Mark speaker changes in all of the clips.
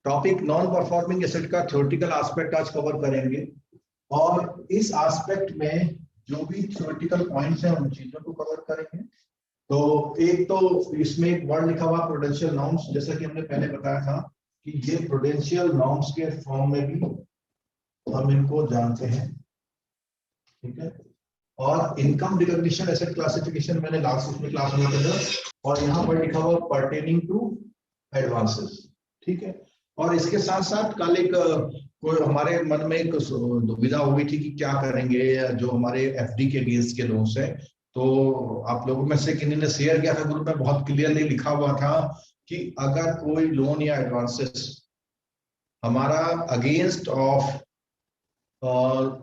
Speaker 1: Topic non performing asset का theoretical aspect आज cover करेंगे और इस एस्पेक्ट में जो भी थ्योरेटिकल पॉइंट्स हैं उन चीजों को कवर करेंगे। तो एक तो इसमें एक वर्ड लिखा हुआ प्रूडेंशियल नॉर्म्स, जैसा कि हमने पहले बताया था कि ये प्रूडेंशियल नॉर्म्स के फॉर्म में भी हम इनको जानते हैं, ठीक है। और इनकम रिकॉग्निशन एसेट क्लासिफिकेशन मैंने लास्ट में क्लास में बताया और यहाँ पर लिखा हुआ पर्टेनिंग टू एडवांसेस, ठीक है। और इसके साथ साथ कल एक कोई हमारे मन में एक दुविधा हो गई थी कि क्या करेंगे जो हमारे एफडी के बीएस के लोन्स हैं। तो आप लोगों में से किन्हीं ने शेयर किया था ग्रुप में, बहुत क्लियरली लिखा हुआ था कि अगर कोई लोन या एडवांसेस हमारा अगेंस्ट ऑफ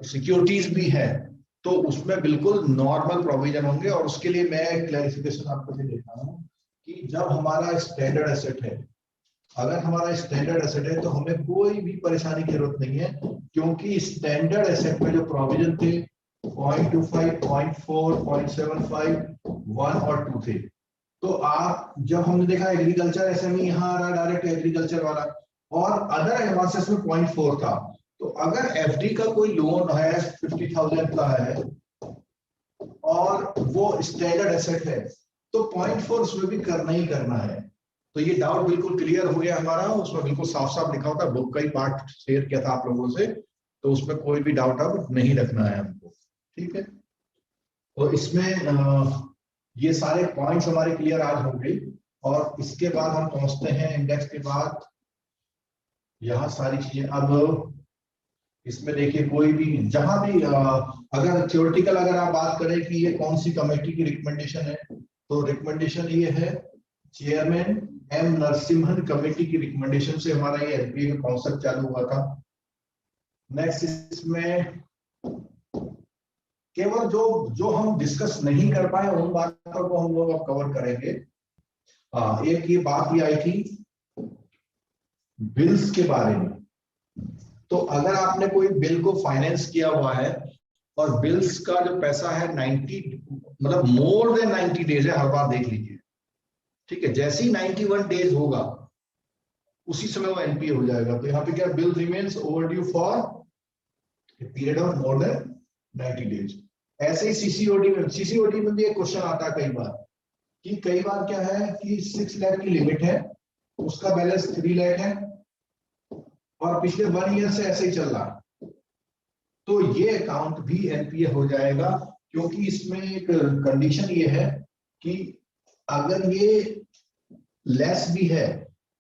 Speaker 1: सिक्योरिटीज भी है तो उसमें बिल्कुल नॉर्मल प्रोविजन होंगे। और उसके लिए मैं क्लैरिफिकेशन आपको दे देता हूँ कि जब हमारा स्टैंडर्ड एसेट है, अगर हमारा स्टैंडर्ड एसेट है तो हमें कोई भी परेशानी की जरूरत नहीं है, क्योंकि स्टैंडर्ड एसेट में जो प्रोविजन थे 0.25, 0.4, 0.75, 1 और 2 थे। तो आप जब हमने देखा एग्रीकल्चर एसएमई यहाँ आ रहा डायरेक्ट एग्रीकल्चर वाला, और अदर एडवांसेस में 0.4 था। तो अगर एफडी का कोई लोन है 50,000 का है और वो स्टैंडर्ड एसेट है तो 0.4 उसमें भी करना ही करना है। तो ये डाउट बिल्कुल क्लियर हो गया हमारा, उसमें बिल्कुल साफ साफ लिखा होता है, बुक का ही पार्ट शेयर किया था आप लोगों से, तो उसमें कोई भी डाउट अब नहीं रखना है हमको, ठीक है। तो इसमें ये सारे पॉइंट्स हमारे क्लियर आज हो गए और इसके बाद हम पहुंचते हैं इंडेक्स के बाद यहाँ सारी चीजें। अब इसमें देखिए कोई भी जहां भी अगर थ्योरेटिकल अगर आप बात करें कि ये कौन सी कमेटी की रिकमेंडेशन है, तो रिकमेंडेशन ये है चेयरमैन एम नरसिम्हन कमेटी की रिकमेंडेशन से हमारा ये एनपीए का कॉन्सेप्ट चालू हुआ था। नेक्स्ट इसमें केवल जो हम डिस्कस नहीं कर पाए उन बातों को हम लोग अब कवर करेंगे। एक ये बात ये आई थी बिल्स के बारे में। तो अगर आपने कोई बिल को फाइनेंस किया हुआ है और बिल्स का जो पैसा है 90 मतलब मोर देन 90 डेज है, हर बार देख लीजिए, ठीक है। जैसे ही 91 डेज होगा उसी समय वो एनपीए हो जाएगा। तो यहाँ पे क्या, bill remains overdue for period of more than 90 days. ऐसे ही सीसीओडी में भी एक क्वेश्चन आता है कई बार कि कई बार क्या है कि 6 लाख की लिमिट है, उसका बैलेंस 3 लाख है और पिछले 1 ईयर से ऐसे ही चल रहा है, तो ये अकाउंट भी एनपीए हो जाएगा। क्योंकि इसमें एक कंडीशन ये है कि अगर ये लेस भी है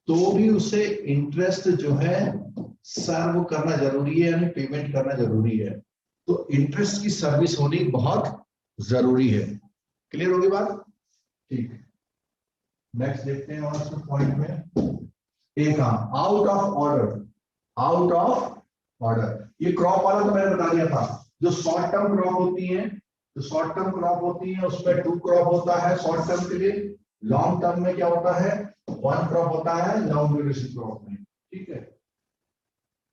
Speaker 1: तो भी उसे इंटरेस्ट जो है सर्व करना जरूरी है, यानी पेमेंट करना जरूरी है। तो इंटरेस्ट की सर्विस होनी बहुत जरूरी है। क्लियर होगी बात, ठीक है। नेक्स्ट देखते हैं और पॉइंट में एक आउट ऑफ ऑर्डर। ये क्रॉप वाला तो मैंने बता दिया था। जो शॉर्ट टर्म क्रॉप होती है, उसमें 2 क्रॉप होता है शॉर्ट टर्म के लिए। लॉन्ग टर्म में क्या होता है, 1 क्रॉप होता है लॉन्ग ड्यूरेशन क्रॉप में, ठीक है।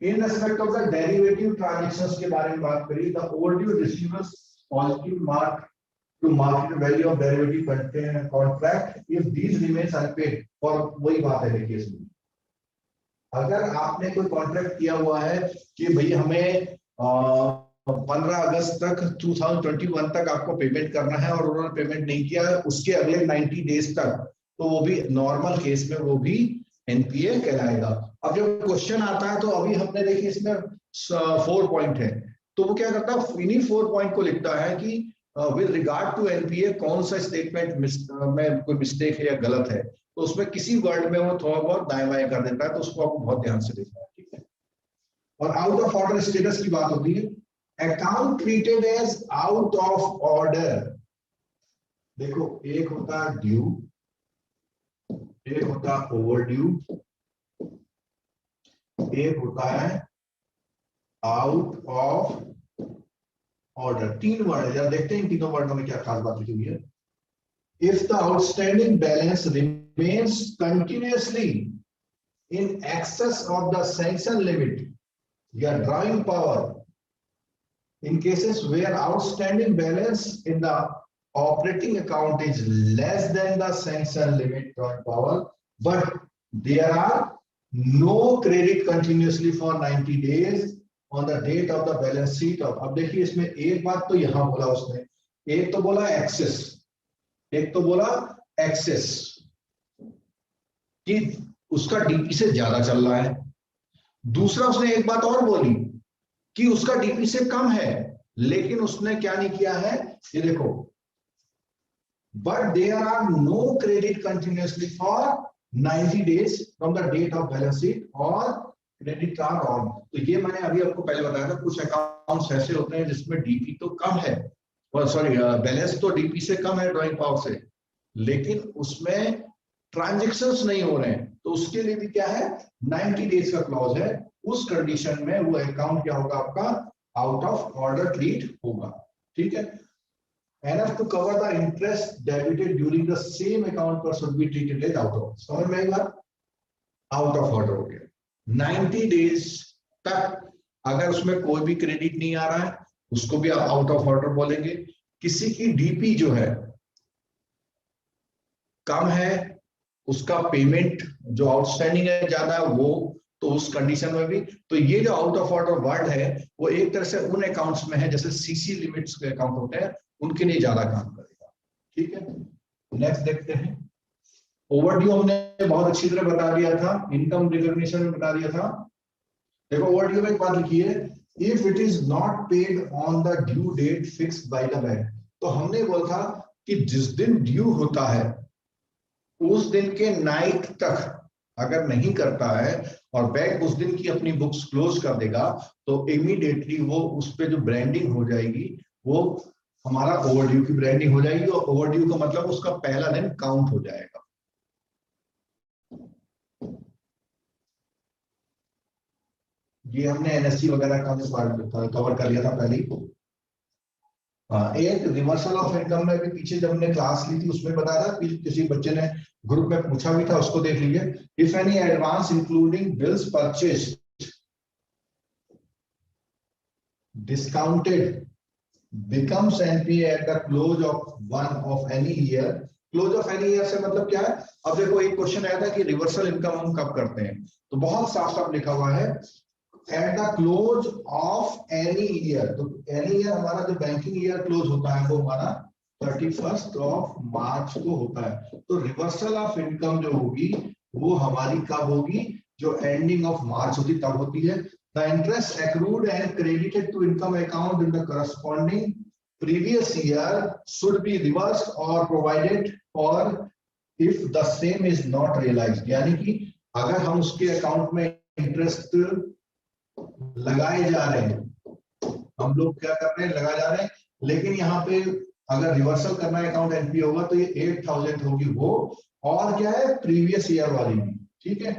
Speaker 1: In respect of the derivative transactions के बारे में बात करी, the overdue receivers positive mark to market value of derivative contract if these remains unpaid. और वही बात है देखिए इसमें, अगर आपने कोई कॉन्ट्रैक्ट किया हुआ है कि भाई हमें 15 अगस्त तक 2021 तक आपको पेमेंट करना है और उन्होंने पेमेंट नहीं किया है उसके अगले 90 डेज तक, तो वो भी नॉर्मल केस में वो भी एनपीए कहलाएगा। अब जब क्वेश्चन आता है तो अभी हमने देखिए इसमें 4 पॉइंट है, तो वो क्या करता है, इन्हीं 4 पॉइंट को लिखता है कि विद रिगार्ड टू एनपीए कौन सा स्टेटमेंट में कोई मिस्टेक है या गलत है। तो उसमें किसी वर्ड में वो थोड़ा बहुत दाएं बाएं कर देता है, तो उसको आपको बहुत ध्यान से देखना है, ठीक है। और आउट ऑफ ऑर्डर स्टेटस की बात होती है, account treated as out of order. देखो एक होता है ड्यू, एक होता है ओवर ड्यू, एक होता है आउट ऑफ ऑर्डर। 3 वर्ड है, जरा देखते हैं इन तीनों वर्डों में क्या खास बात लिखी हुई है। If the outstanding balance remains continuously in excess of the sanction limit, your drawing power, in cases where outstanding balance in the operating account is less than the sanction limit drawing power, but there are no credit continuously for 90 days on the date of the balance sheet of. अब देखिए इसमें एक बात तो यहां बोला उसने, एक तो बोला एक्सेस, एक तो बोला एक्सेस कि उसका डीपी से ज्यादा चल रहा है। दूसरा उसने एक बात और बोली कि उसका डीपी से कम है, लेकिन उसने क्या नहीं किया है, ये देखो, but there are no credit continuously for 90 days from the date of balance sheet और क्रेडिट कार्ड ऑन। तो ये मैंने अभी आपको पहले बताया था, कुछ अकाउंट्स ऐसे होते हैं जिसमें डीपी तो कम है, और सॉरी बैलेंस तो डीपी से कम है ड्राइंग पावर से, लेकिन उसमें ट्रांजेक्शन्स नहीं हो रहे हैं, तो उसके लिए भी क्या है, 90 डेज का क्लॉज है। उस कंडीशन में वो अकाउंट क्या होगा आपका, आउट ऑफ ऑर्डर ट्रीट होगा। ठीक है, enough to cover the interest debited during the same account पर should be treated as out of, समझ में आई बात, आउट ऑफ ऑर्डर हो गया। 90 डेज तक अगर उसमें कोई भी क्रेडिट नहीं आ रहा है, उसको भी आप आउट ऑफ ऑर्डर बोलेंगे। किसी की डीपी जो है कम है, उसका पेमेंट जो आउटस्टैंडिंग है ज्यादा है, वो तो उस कंडीशन में भी, तो ये जो आउट ऑफ ऑर्डर वर्ड है वो एक तरह से उन अकाउंट्स में है जैसे सीसी लिमिट्स के अकाउंट होते हैं, उनके लिए ज्यादा काम करेगा। ठीक है, नेक्स्ट देखते हैं। ओवरड्यू हमने बहुत अच्छी तरह बता दिया था, इनकम रिकॉग्निशन में बता दिया था। देखो ओवरड्यू में एक बात लिखी है, if it is not paid on the due date fixed by the bank. तो हमने बोला था कि जिस दिन ड्यू होता है उस दिन के नाइट तक अगर नहीं करता है और बैंक उस दिन की अपनी बुक्स क्लोज कर देगा, तो इमीडिएटली वो उस पे जो ब्रांडिंग हो जाएगी वो हमारा ओवरड्यू की ब्रांडिंग हो जाएगी, और ओवरड्यू का मतलब उसका पहला दिन काउंट हो जाएगा। ये हमने एनएससी वगैरह का कवर कर लिया था पहले ही। एक रिवर्सल ऑफ इनकम में भी पीछे जब हमने क्लास ली थी उसमें बताया था, किसी बच्चे ने ग्रुप में पूछा भी था, उसको देख लीजिए। If any advance including bills purchase discounted becomes NPA at the close of one of any year. Close of any year से मतलब क्या है, अब देखो एक क्वेश्चन आया था कि रिवर्सल इनकम हम कब करते हैं, तो बहुत साफ साफ लिखा हुआ है at the close of any year. तो एनी ईयर हमारा जो बैंकिंग ईयर क्लोज होता है वो हमारा 31 मार्च को होता है। तो रिवर्सल ऑफ इनकम जो होगी वो हमारी कब होगी, जो एंडिंग ऑफ मार्च होती तब होती है। The interest accrued and credited to income account in the corresponding previous year should be reversed or provided for if the same is not realized। यानी कि अगर हम उसके अकाउंट में इंटरेस्ट लगाए जा रहे हैं, हम लोग क्या कर रहे हैं, लगाए जा रहे हैं, लेकिन यहाँ पे अगर रिवर्सल करना है अकाउंट एनपी होगा तो ये 8000 होगी वो, और क्या है प्रीवियस ईयर वाली भी। ठीक है,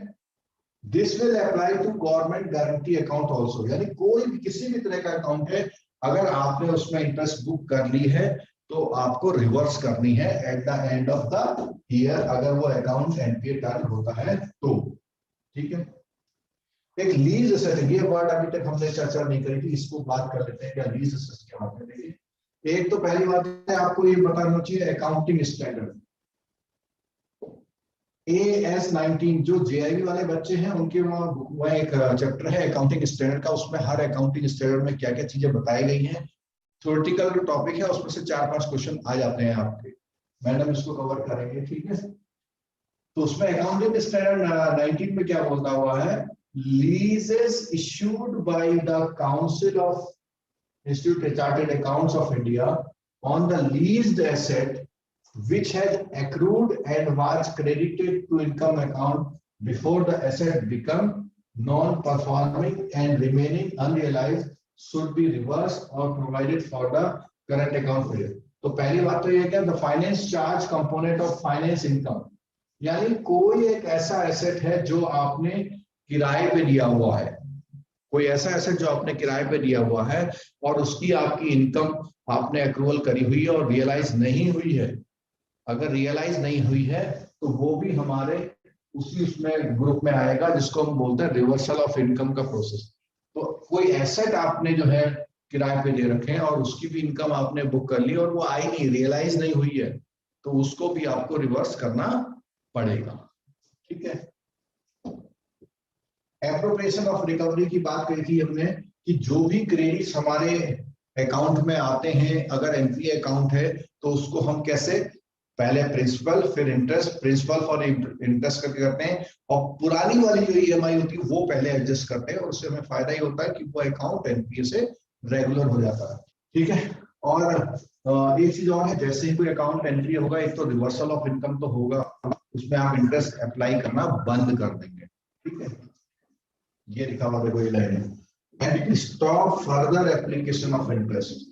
Speaker 1: this will apply to government guarantee account also. यानी कोई भी किसी भी तरह का अकाउंट है, अगर आपने उसमें इंटरेस्ट बुक कर ली है तो आपको रिवर्स करनी है at the end of the year, अगर वो अकाउंट एनपीए टर्न होता है तो। ठीक है, एक लीज एसेट, ये वर्ड अभी तक हमने चर्चा नहीं करी थी, इसको बात कर लेते हैं क्या लीज एसेट क्या होते हैं। देखिए एक तो पहली बात है आपको ये बताना चाहिए अकाउंटिंग स्टैंडर्ड AS19, जो जेआईबी वाले बच्चे हैं उनके वहाँ एक चैप्टर है अकाउंटिंग स्टैंडर्ड का, उसमें हर अकाउंटिंग स्टैंडर्ड में क्या क्या चीजें बताई गई हैं। थ्योरेटिकल टॉपिक है, उसमें से 4-5 क्वेश्चन आ जाते हैं आपके, मैडम इसको कवर करेंगे। ठीक है, तो उसमें अकाउंटिंग स्टैंडर्ड 19 में क्या बोलता हुआ है, लीजेस issued by the council of institute chartered accounts of India on the leased asset which had accrued and was credited to income account before the asset become non-performing and remaining unrealized should be reversed or provided for the current account period। तो पहली बात तो ये क्या, the finance charge component of finance income, यानी कोई एक ऐसा एसेट है जो आपने किराए पे दिया हुआ है, कोई ऐसा एसेट जो आपने किराए पे दिया हुआ है और उसकी आपकी इनकम आपने अक्रूवल करी हुई है और रियलाइज नहीं हुई है। अगर रियलाइज नहीं हुई है तो वो भी हमारे उसी उसमें ग्रुप में आएगा जिसको हम बोलते हैं रिवर्सल ऑफ इनकम का प्रोसेस। तो कोई एसेट आपने जो है किराए पे दे रखे हैं और उसकी भी इनकम आपने बुक कर ली और वो आई नहीं, रियलाइज नहीं हुई है, तो उसको भी आपको रिवर्स करना पड़ेगा। ठीक है, एप्रोप्रिएशन ऑफ रिकवरी की बात कही थी हमने कि जो भी क्रेडिट्स हमारे अकाउंट में आते हैं, अगर एनपीए अकाउंट है तो उसको हम कैसे, पहले प्रिंसिपल फिर इंटरेस्ट, प्रिंसिपल और इंटरेस्ट करके करते हैं, और पुरानी वाली जो ईएमआई होती है वो पहले एडजस्ट करते हैं, और उससे हमें फायदा ही होता है कि वो अकाउंट एनपीए से रेगुलर हो जाता है। ठीक है। और एक चीज और है, जैसे ही कोई अकाउंट एंट्री होगा, एक तो रिवर्सल ऑफ इनकम तो होगा, उसमें आप इंटरेस्ट अप्लाई करना बंद कर देंगे। ठीक है, ये लिखा हुआ देखो, ये लाइन है, stop further application of interest.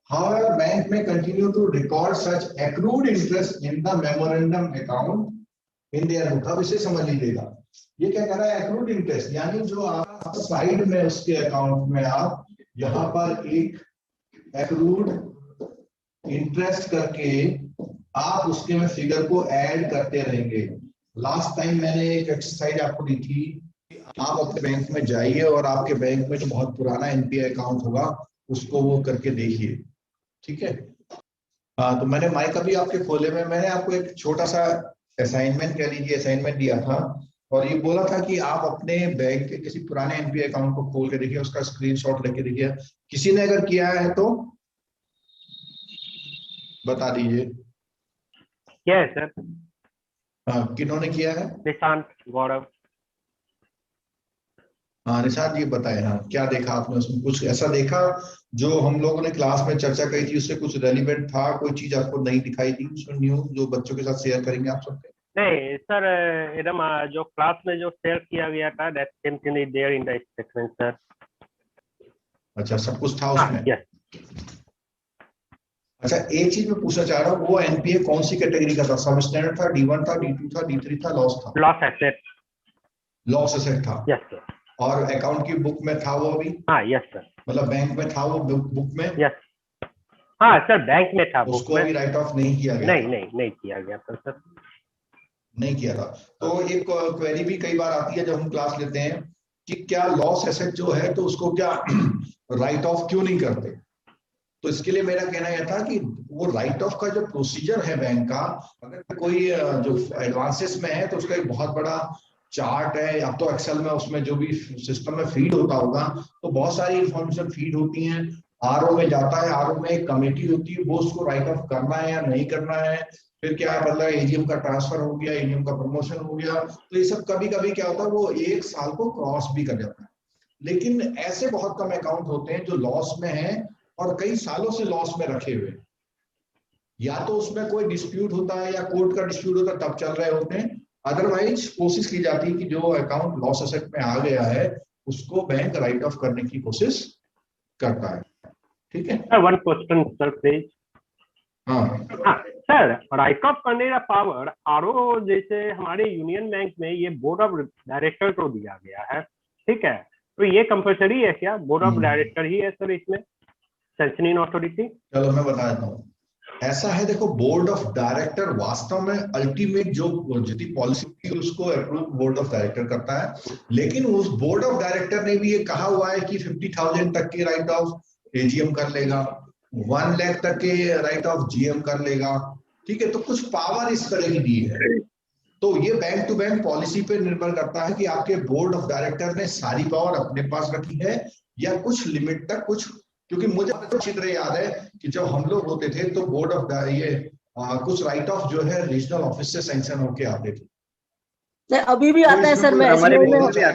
Speaker 1: However, bank may continue to record such accrued interest in the memorandum account in their book। अब इसे समझ लीजिएगा, ये क्या कह रहा है, accrued interest, यानी जो आप साइड में उसके अकाउंट में आप यहाँ पर एक accrued interest करके आप उसके में फिगर को ऐड करते रहेंगे। लास्ट टाइम मैंने एक एक्सरसाइज आपको दी थी, आप अपने बैंक में जाइए और आपके बैंक में जो बहुत पुराना एनपीए अकाउंट होगा उसको वो करके देखिए। ठीक है। हाँ, तो मैंने माइक अभी आपके खोले में मैंने आपको एक छोटा सा असाइनमेंट, कह लीजिए असाइनमेंट दिया था, और ये बोला था कि आप अपने बैंक के किसी पुराने एनपीए अकाउंट को खोल के देखिए, उसका स्क्रीनशॉट लेके देखिए। किसी ने अगर किया है तो बता दीजिए।
Speaker 2: क्या है सर?
Speaker 1: हाँ, किन्होंने किया है?
Speaker 2: निशांत, गौरव।
Speaker 1: हाँ निशांत जी बताए। हाँ, क्या देखा आपने उसमें? कुछ ऐसा देखा जो हम लोगों ने क्लास में चर्चा करी थी उससे कुछ रेलिवेंट था? कोई चीज आपको नहीं दिखाई थी उसमें न्यू, जो बच्चों के साथ शेयर करेंगे आप सबके?
Speaker 2: नहीं सर, एकदम जो क्लास में जो शेयर किया गया था, that same thing is there in the statement sir.
Speaker 1: अच्छा, सब कुछ था
Speaker 2: हाँ,
Speaker 1: उसमें?
Speaker 2: यस।
Speaker 1: अच्छा, एक चीज मैं पूछना चाह रहा हूँ, वो एनपीए कौन सी कैटेगरी का था? सब स्टैंडर्ड था, D1 था, D2 था, D3 था, लॉस था?
Speaker 2: Loss asset.
Speaker 1: लॉस एसेट था।
Speaker 2: Yes sir.
Speaker 1: और अकाउंट की बुक में था वो अभी?
Speaker 2: हाँ, यस सर।
Speaker 1: मतलब बैंक में था वो बुक में?
Speaker 2: यस। हाँ सर, बैंक में था, बुक
Speaker 1: उसको
Speaker 2: में।
Speaker 1: अभी राइट ऑफ नहीं किया गया?
Speaker 2: नहीं किया गया था सर।
Speaker 1: नहीं किया था। तो एक क्वेरी भी कई बार आती है जब हम क्लास लेते हैं कि क्या लॉस एसेट जो है तो उसको क्या राइट ऑफ क्यों नहीं करते? तो इसके लिए मेरा कहना यह था कि वो राइट ऑफ का जो प्रोसीजर है बैंक का, अगर कोई जो एडवांसेस में है तो उसका एक बहुत बड़ा चार्ट है, या तो एक्सेल में उसमें जो भी सिस्टम में फीड होता होगा तो बहुत सारी इंफॉर्मेशन फीड होती हैं, आरओ में जाता है, आरओ में एक कमेटी होती है, वो उसको राइट ऑफ करना है या नहीं करना है, फिर क्या है मतलब एजीएम का ट्रांसफर हो गया, एजीएम का प्रमोशन हो गया, तो ये सब कभी कभी क्या होता है वो एक साल को क्रॉस भी कर जाता है। लेकिन ऐसे बहुत कम अकाउंट होते हैं जो लॉस में है और कई सालों से लॉस में रखे हुए, या तो उसमें कोई डिस्प्यूट होता है या कोर्ट का डिस्प्यूट होता है तब चल रहे होते हैं, अदरवाइज कोशिश की जाती है कि जो अकाउंट लॉस एसेट में आ गया है उसको बैंक राइट ऑफ करने की कोशिश करता है। ठीक है
Speaker 2: sir, one question sir please.
Speaker 1: हाँ
Speaker 2: सर, राइट ऑफ करने का पावर आरओ जैसे हमारे यूनियन बैंक में ये बोर्ड ऑफ डायरेक्टर को दिया गया है, ठीक है, तो ये कंपलसरी है क्या? बोर्ड ऑफ डायरेक्टर ही है सर इसमें सैंक्शनिंग अथॉरिटी?
Speaker 1: चलो मैं बता देता हूँ। ऐसा है, देखो बोर्ड ऑफ डायरेक्टर वास्तव में अल्टीमेट जो जितनी पॉलिसी थी उसको अप्रूव बोर्ड ऑफ डायरेक्टर करता है, लेकिन उस बोर्ड ऑफ डायरेक्टर ने भी ये कहा हुआ है कि 50,000 तक के राइट ऑफ एजीएम कर लेगा, 1 लाख तक के राइट ऑफ जीएम कर लेगा। ठीक है, तो कुछ पावर इस तरह की दी है। तो ये बैंक टू बैंक पॉलिसी पे निर्भर करता है कि आपके बोर्ड ऑफ डायरेक्टर ने सारी पावर अपने पास रखी है या कुछ लिमिट तक कुछ, क्योंकि मुझे अच्छी तरह याद है कि जब हम लोग होते थे तो बोर्ड ऑफ कुछ राइट ऑफ जो है रीजनल ऑफिस से सैंक्शन होके आते थे।
Speaker 3: सर अभी भी आता है सर, मैं एसबीआई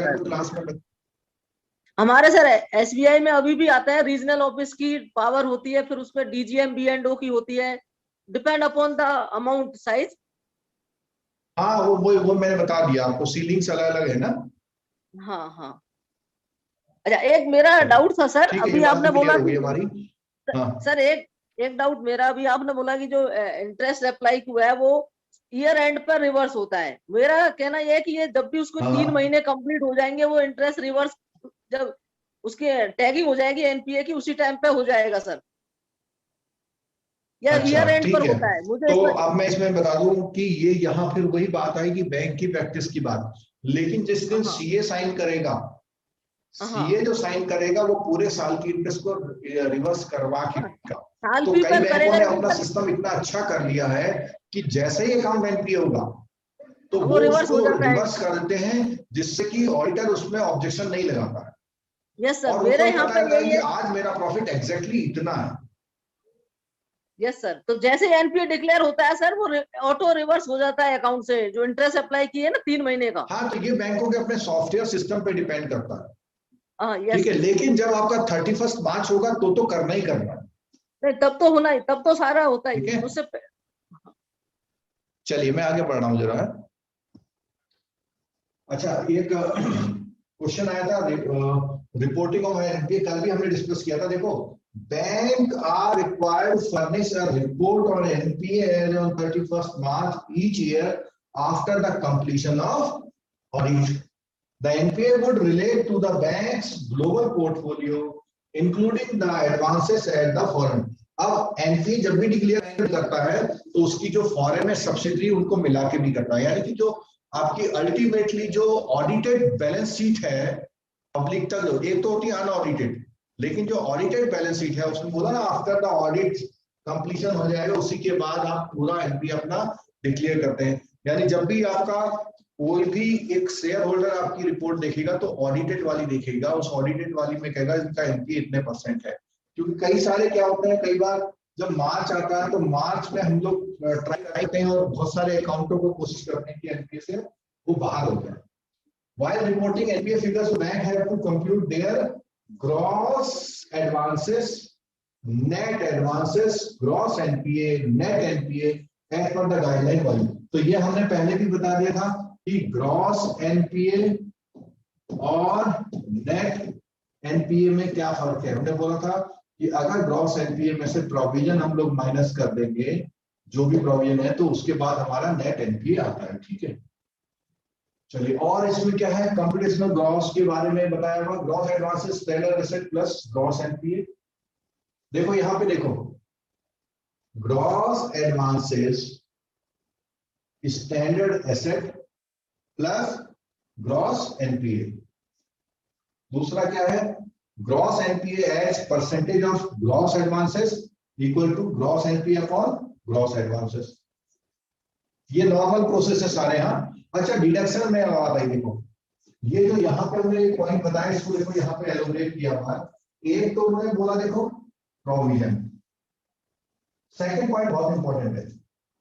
Speaker 3: में हमारे सर एसबीआई में अभी भी आता है, रीजनल ऑफिस की पावर होती है, फिर उसमें डीजीएम B&O की होती है, depend upon the amount size.
Speaker 1: हाँ वो मैंने बता दिया आपको, सीलिंग्स अलग अलग है ना।
Speaker 3: हाँ। अच्छा, एक मेरा डाउट था सर, अभी आपने बोला कि
Speaker 1: हमारी
Speaker 3: सर एक डाउट मेरा, अभी आपने बोला कि जो इंटरेस्ट अप्लाई हुआ है वो ईयर एंड पर रिवर्स होता है। मेरा कहना यह है कि ये जब भी उसको 3 महीने कंप्लीट हो जाएंगे वो इंटरेस्ट रिवर्स, जब उसके टैगिंग हो जाएगी एनपीए की उसी टाइम पे हो जाएगा सर, या ईयर एंड पर होता है? मुझे
Speaker 1: तो अब मैं इसमें बता दूं कि ये यहाँ फिर वही बात आएगी बैंक की प्रैक्टिस की बात, लेकिन जिस दिन सीए साइन करेगा, सीए जो साइन करेगा वो पूरे साल की इंटरेस्ट को रिवर्स करवा के देगा। तो कई बैंकों ने अपना सिस्टम इतना अच्छा कर लिया है कि जैसे ही अकाउंट एनपीए होगा तो
Speaker 3: वो रिवर्स हो जाता है।
Speaker 1: रिवर्स कर देते हैं जिससे कि ऑडिटर उसमें ऑब्जेक्शन नहीं लगाता है।
Speaker 3: यस सर,
Speaker 1: और
Speaker 3: मेरे
Speaker 1: उसको
Speaker 3: यहाँ
Speaker 1: पता
Speaker 3: पे
Speaker 1: है
Speaker 3: यही
Speaker 1: कि
Speaker 3: है।
Speaker 1: आज मेरा प्रॉफिट एग्जैक्टली इतना है।
Speaker 3: यस सर, तो जैसे एनपीए डिक्लेयर होता है सर, वो ऑटो रिवर्स हो जाता है अकाउंट से, जो इंटरेस्ट अप्लाई किए ना 3 महीने का।
Speaker 1: हाँ, तो ये बैंकों के अपने सॉफ्टवेयर सिस्टम पे डिपेंड करता है।
Speaker 3: हाँ
Speaker 1: ठीक
Speaker 3: यस।
Speaker 1: है, लेकिन जब आपका 31 मार्च होगा तो करना ही करना है।
Speaker 3: नहीं, तब तो होना ही, तब तो सारा होता ही
Speaker 1: ठीक है,
Speaker 3: उससे।
Speaker 1: चलिए मैं आगे बढ़ रहा हूँ जरा। अच्छा, एक क्वेश्चन आया था रिपोर्टिंग ऑफ एनपीए, कल भी हमने डिस्कस किया था। देखो, bank are required to furnish a report on NPA as on 31st March each year after the completion of audit. The NPA would relate to the bank's global portfolio, including the advances at the foreign. अब NPA जब भी declare करता है तो उसकी जो foreign में subsidiary उनको मिला के भी करता है, यानी कि जो आपकी अल्टीमेटली जो ऑडिटेड बैलेंस शीट है पब्लिक तक, एक तो होती है अनऑडिटेड, लेकिन जो ऑडिटेड बैलेंस शीट है उसमें बोला ना आफ्टर द ऑडिट कंप्लीशन हो जाएगा, उसी के बाद आप पूरा एनपीए अपना डिक्लेयर करते हैं। यानी जब भी आपका कोई भी एक शेयर होल्डर आपकी रिपोर्ट देखेगा तो ऑडिटेड वाली देखेगा, उस ऑडिटेड वाली में कहेगा इसका एनपीए इतने % है। क्योंकि कई सारे क्या होते हैं, कई बार जब मार्च आता है तो मार्च में हम लोग ट्राई करते हैं और बहुत सारे अकाउंटों को कोशिश करते हैं कि एनपीए से वो बाहर हो जाए। While reporting NPA figures, bank have to compute their gross advances, net advances, gross NPA, net NPA as per the guideline value. तो ये हमने पहले भी बता दिया था कि ग्रॉस एनपीए और नेट एनपीए में क्या फर्क है। हमने बोला था कि अगर ग्रॉस एनपीए में से प्रोविजन हम लोग माइनस कर देंगे, जो भी प्रोविजन है, तो उसके बाद हमारा नेट एनपीए आता है। ठीक है, चलिए, और इसमें क्या है, कंप्यूटेशनल ग्रॉस के बारे में बताया हुआ, gross advances standard asset plus gross NPA. देखो यहां पे देखो, gross advances standard asset plus gross NPA. दूसरा क्या है, gross NPA as percentage of gross advances equal to gross NPA upon gross advances. ये नॉर्मल प्रोसेस है सारे। यहाँ अच्छा, डिडक्शन में आता है। देखो ये जो यहाँ पर हमने एक पॉइंट बताया, इसको देखो यहाँ पे एलोबरेट किया हुआ है। एक तो उन्होंने बोला देखो प्रोविजन, सेकंड पॉइंट बहुत इंपॉर्टेंट है,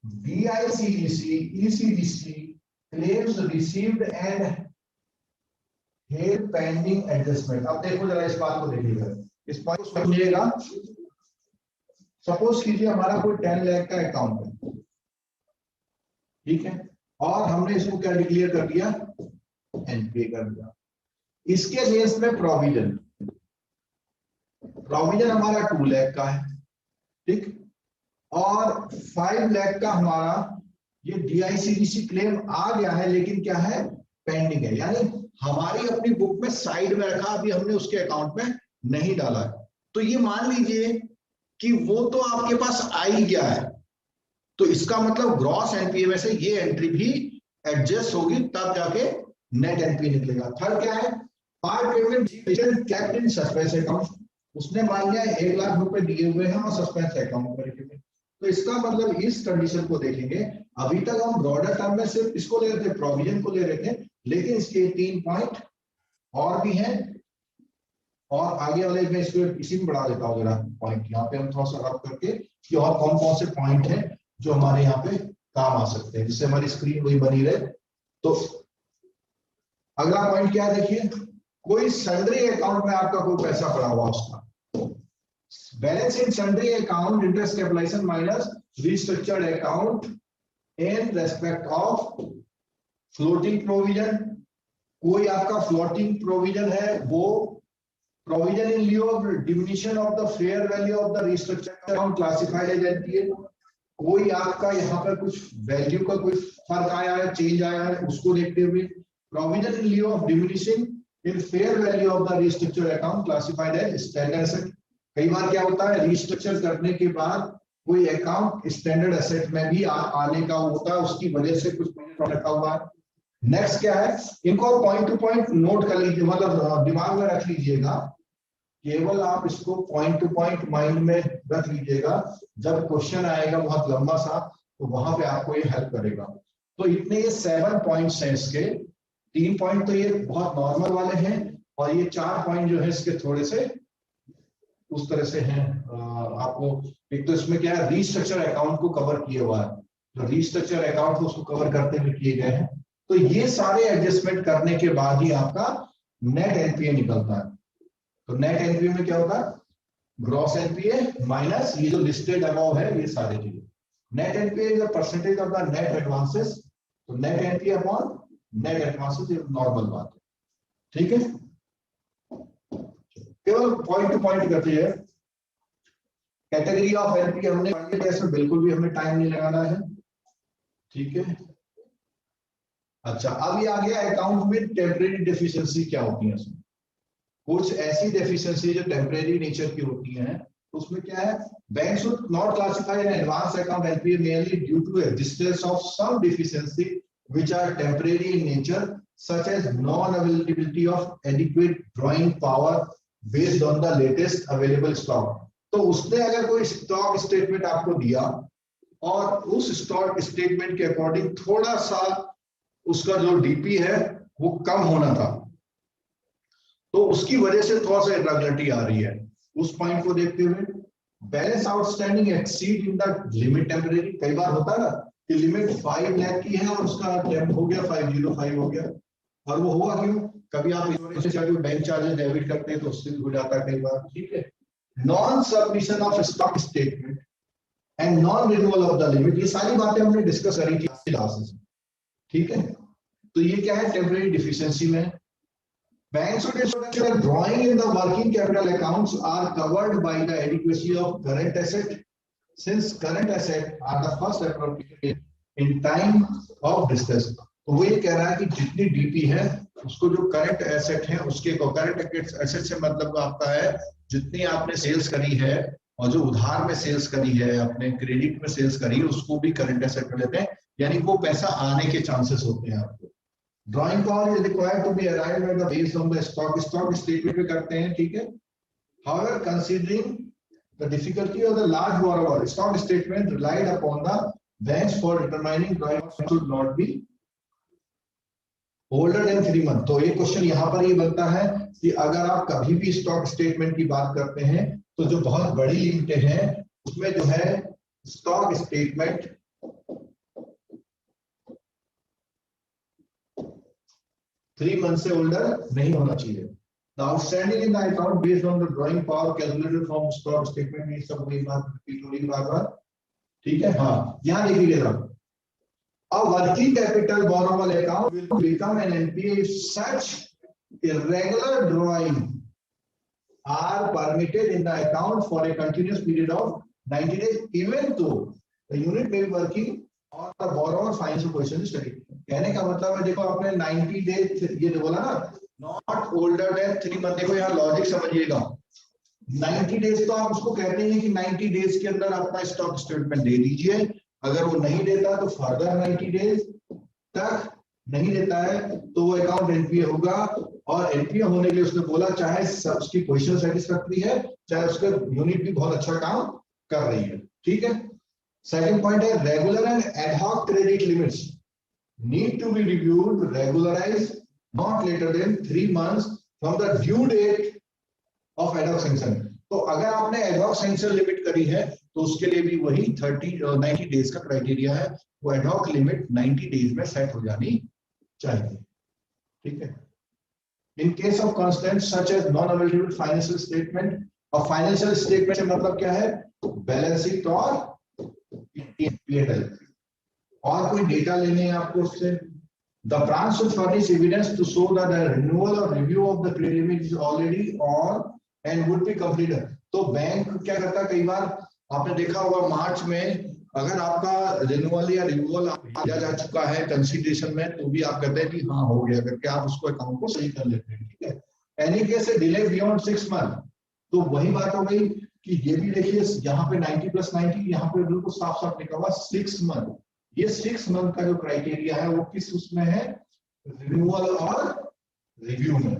Speaker 1: DICGC ECGC claims received and held pending adjustment। अब देखो जरा इस बात को देखिएगा, इस पॉइंट को समझिएगा। सपोज कीजिए हमारा कोई 10 लाख का अकाउंट है, ठीक है, और हमने इसको क्या डिक्लेयर कर दिया, एनपीए कर दिया। इसके अगेंस्ट में प्रोविजन हमारा 2 लाख का है, ठीक, और 5 लाख का हमारा ये DICGC क्लेम आ गया है, लेकिन क्या है, पेंडिंग है, यानी हमारी अपनी बुक में साइड में रखा, अभी हमने उसके अकाउंट में नहीं डाला है। तो ये मान लीजिए कि वो तो आपके पास आ ही गया है, तो इसका मतलब ग्रॉस एनपीए में से ये एंट्री भी एडजस्ट होगी, तब जाके नेट एनपीए निकलेगा। थर्ड क्या है, पार्ट पेमेंट कैप्ड इन सस्पेंस अकाउंट, उसने मान लिया 1 लाख रुपए दिए हुए हैं और सस्पेंस अकाउंट में रखे हुए। तो इसका मतलब इस कंडीशन को देखेंगे, अभी तक हम ब्रॉडर टर्म में सिर्फ इसको ले रहे थे, प्रोविजन को ले रहे थे, लेकिन इसके 3 पॉइंट और भी हैं, और आगे वाले में इसको इसी में बढ़ा देता हूँ जरा पॉइंट, यहाँ पे हम थोड़ा सा रब करके कि और कौन कौन से पॉइंट हैं जो हमारे यहाँ पे काम आ सकते हैं, जिससे हमारी स्क्रीन वही बनी रहे। तो अगला पॉइंट क्या है, देखिए, कोई सन्ड्री अकाउंट में आपका कोई पैसा पड़ा हुआ, उसका balance in sundry account interest capitalisation minus restructured account in respect of floating provision. कोई आपका फ्लोटिंग प्रोविजन है, वो प्रोविजन इन लिeu of diminution of the fair value of the restructured account classified as NPA। कोई आपका यहाँ पर कुछ वैल्यू का कोई फर्क आया है, चेंज आया है, उसको देखते हुए प्रोविजन इन लिeu of diminishing in fair value of the restructured account classified as standard asset। कई बार क्या होता है, रिस्ट्रक्चर करने के बाद कोई अकाउंट स्टैंडर्ड एसेट में भी आने का होता है, उसकी वजह से कुछ रखा हुआ है। नेक्स्ट क्या है, इनको पॉइंट टू पॉइंट नोट कर लीजिए, मतलब दिमाग में रख लीजिएगा, केवल आप इसको पॉइंट टू पॉइंट माइंड में रख लीजिएगा, जब क्वेश्चन आएगा बहुत लंबा सा तो वहां पे आपको ये हेल्प करेगा। तो इतने ये 7 पॉइंट्स हैं इसके। 3 पॉइंट तो ये बहुत नॉर्मल वाले हैं और ये 4 पॉइंट जो है इसके थोड़े से उस तरह से हैं। आपको एक तो इसमें क्या है, रीस्ट्रक्चर अकाउंट को कवर किया हुआ है, जो रीस्ट्रक्चर अकाउंट उसको कवर करते हुए किए गए हैं। तो ये सारे एडजस्टमेंट करने के बाद ही आपका नेट एनपीए निकलता है। तो नेट एनपीए में क्या होगा, ग्रॉस एनपीए माइनस ये जो लिस्टेड अबाव है ये सारी चीजें। Net NPA is the percentage of the net advances. तो net NPA upon net advances ये नॉर्मल बात है, ठीक है। केवल पॉइंट टू पॉइंट करते हैं। कैटेगरी ऑफ एनपीए हमने पढ़ लिया, इसमें बिल्कुल भी हमें टाइम नहीं लगाना है, ठीक है। अच्छा, अब ये आ गया अकाउंट में टेम्परेरी डेफिशिएंसी क्या होती है। इसमें कुछ ऐसी डेफिशिएंसी जो टेम्परेरी नेचर की होती हैं, उसमें क्या है, bank should not classify an advance account NPA mainly due to existence of some deficiency which are temporary in nature such as non availability of adequate drawing power based on the latest available stock. तो उसने अगर कोई stock statement आपको दिया और उस stock statement के according थोड़ा सा उसका जो डीपी है वो कम होना था, तो उसकी वजह से थोड़ा सा इरेगुलरिटी आ रही है। उस पॉइंट को देखते हुए balance outstanding exceed in the limit temporary. कई बार होता है ना कि लिमिट 5 लाख की है और उसका टेम्प हो गया 505 हो गया, और वो हुआ क्यों, कभी आप बैंक चार्जेस डेबिट करते हैं तो उससे हो जाता है कई बार, ठीक है। Non submission of stock statement and non renewal of the limit, ये सारी बातें हमने डिस्कस करी थी क्लासेस में, ठीक है। तो ये क्या है, टेम्परेरी डिफिशियंसी में। Banks should ensure that drawing in the working capital accounts are covered by the adequacy of current asset, since current asset are the first appropriate in time of distress। तो वो ये कह रहा है कि जितनी DP है उसको जो करंट एसेट है उसके को, करंट एसेट से मतलब आपका है जितनी आपने सेल्स करी है और जो उधार में सेल्स करी है, अपने क्रेडिट में सेल्स करी है, उसको भी करंट एसेट में लेते हैं, यानी वो पैसा आने के चांसेस होते हैं आपको। Drawing power is required to be arrived at the base on the stock statement में करते हैं, ठीक है। However considering the difficulty of the large borrower, stock statement relied upon the banks for determining drawing should not be older than 3 months। तो एक question यहाँ पर ये बनता है कि अगर आप कभी भी स्टॉक स्टेटमेंट की बात करते हैं तो जो बहुत बड़ी लिमिटें हैं उसमें जो है स्टॉक स्टेटमेंट 3 मंथ से ओल्डर नहीं होना चाहिए। The outstanding in the account based on the drawing power calculated from stock statement, ये सब वही बात रिपीट हो रही बार-बार, ठीक है। हाँ, यहाँ देखिएगा, a working capital borrowable account will become an NPA if such irregular drawing are permitted in the account for a continuous period of 90 days, even though the unit may be working on the borrower financial position study। कहने का मतलब है, देखो आपने 90 days ये जो बोला ना, नॉट ओल्डर देन 3 मंथ, देखो यहाँ लॉजिक समझिएगा। 90 डेज तो आप उसको कहते हैं कि 90 डेज के अंदर अपना स्टॉक स्टेटमेंट दे दीजिए, अगर वो नहीं देता तो फर्दर 90 डेज तक नहीं देता है तो वो अकाउंट एनपीए होगा। और एनपीए होने के लिए उसने बोला चाहे उसकी पोजीशन सेटिस्फैक्टरी है, चाहे उसका यूनिट भी बहुत अच्छा काम कर रही है, ठीक है। सेकंड पॉइंट है regular and ad hoc credit limits need to be reviewed regularise not later than 3 months from the due date of ad hoc sanction. तो अगर आपने एडहॉक सैंक्शन लिमिट करी है तो उसके लिए भी वही 90 डेज का क्राइटेरिया है, वो एडहॉक लिमिट 90 डेज में सेट हो जानी चाहिए, ठीक है। In case of constant such as non available financial statement, और फाइनेंशियल स्टेटमेंट से मतलब क्या है, बैलेंस शीट और P&L, और कोई डेटा लेने हैं आपको उससे। The branch should furnish evidence to show that the renewal or review of the credit limit is already on and would be completed। तो बैंक क्या करता है, कई बार आपने देखा होगा मार्च में अगर आपका रिन्यूअल या रिव्यूअल किया जा चुका है कंसीडरेशन में, तो भी आप कहते हैं कि हाँ हो गया, करके आप उसको अकाउंट को सही कर लेते हैं, ठीक है। Any case delay beyond 6 months, तो वही बात हो गई कि ये भी देखिए यहाँ पे 90 + 90, यहाँ पे बिल्कुल साफ साफ लिखा हुआ 6 months। ये 6 month का जो क्राइटेरिया है वो किस उसमें है, रिन्यूअल और रिव्यू में,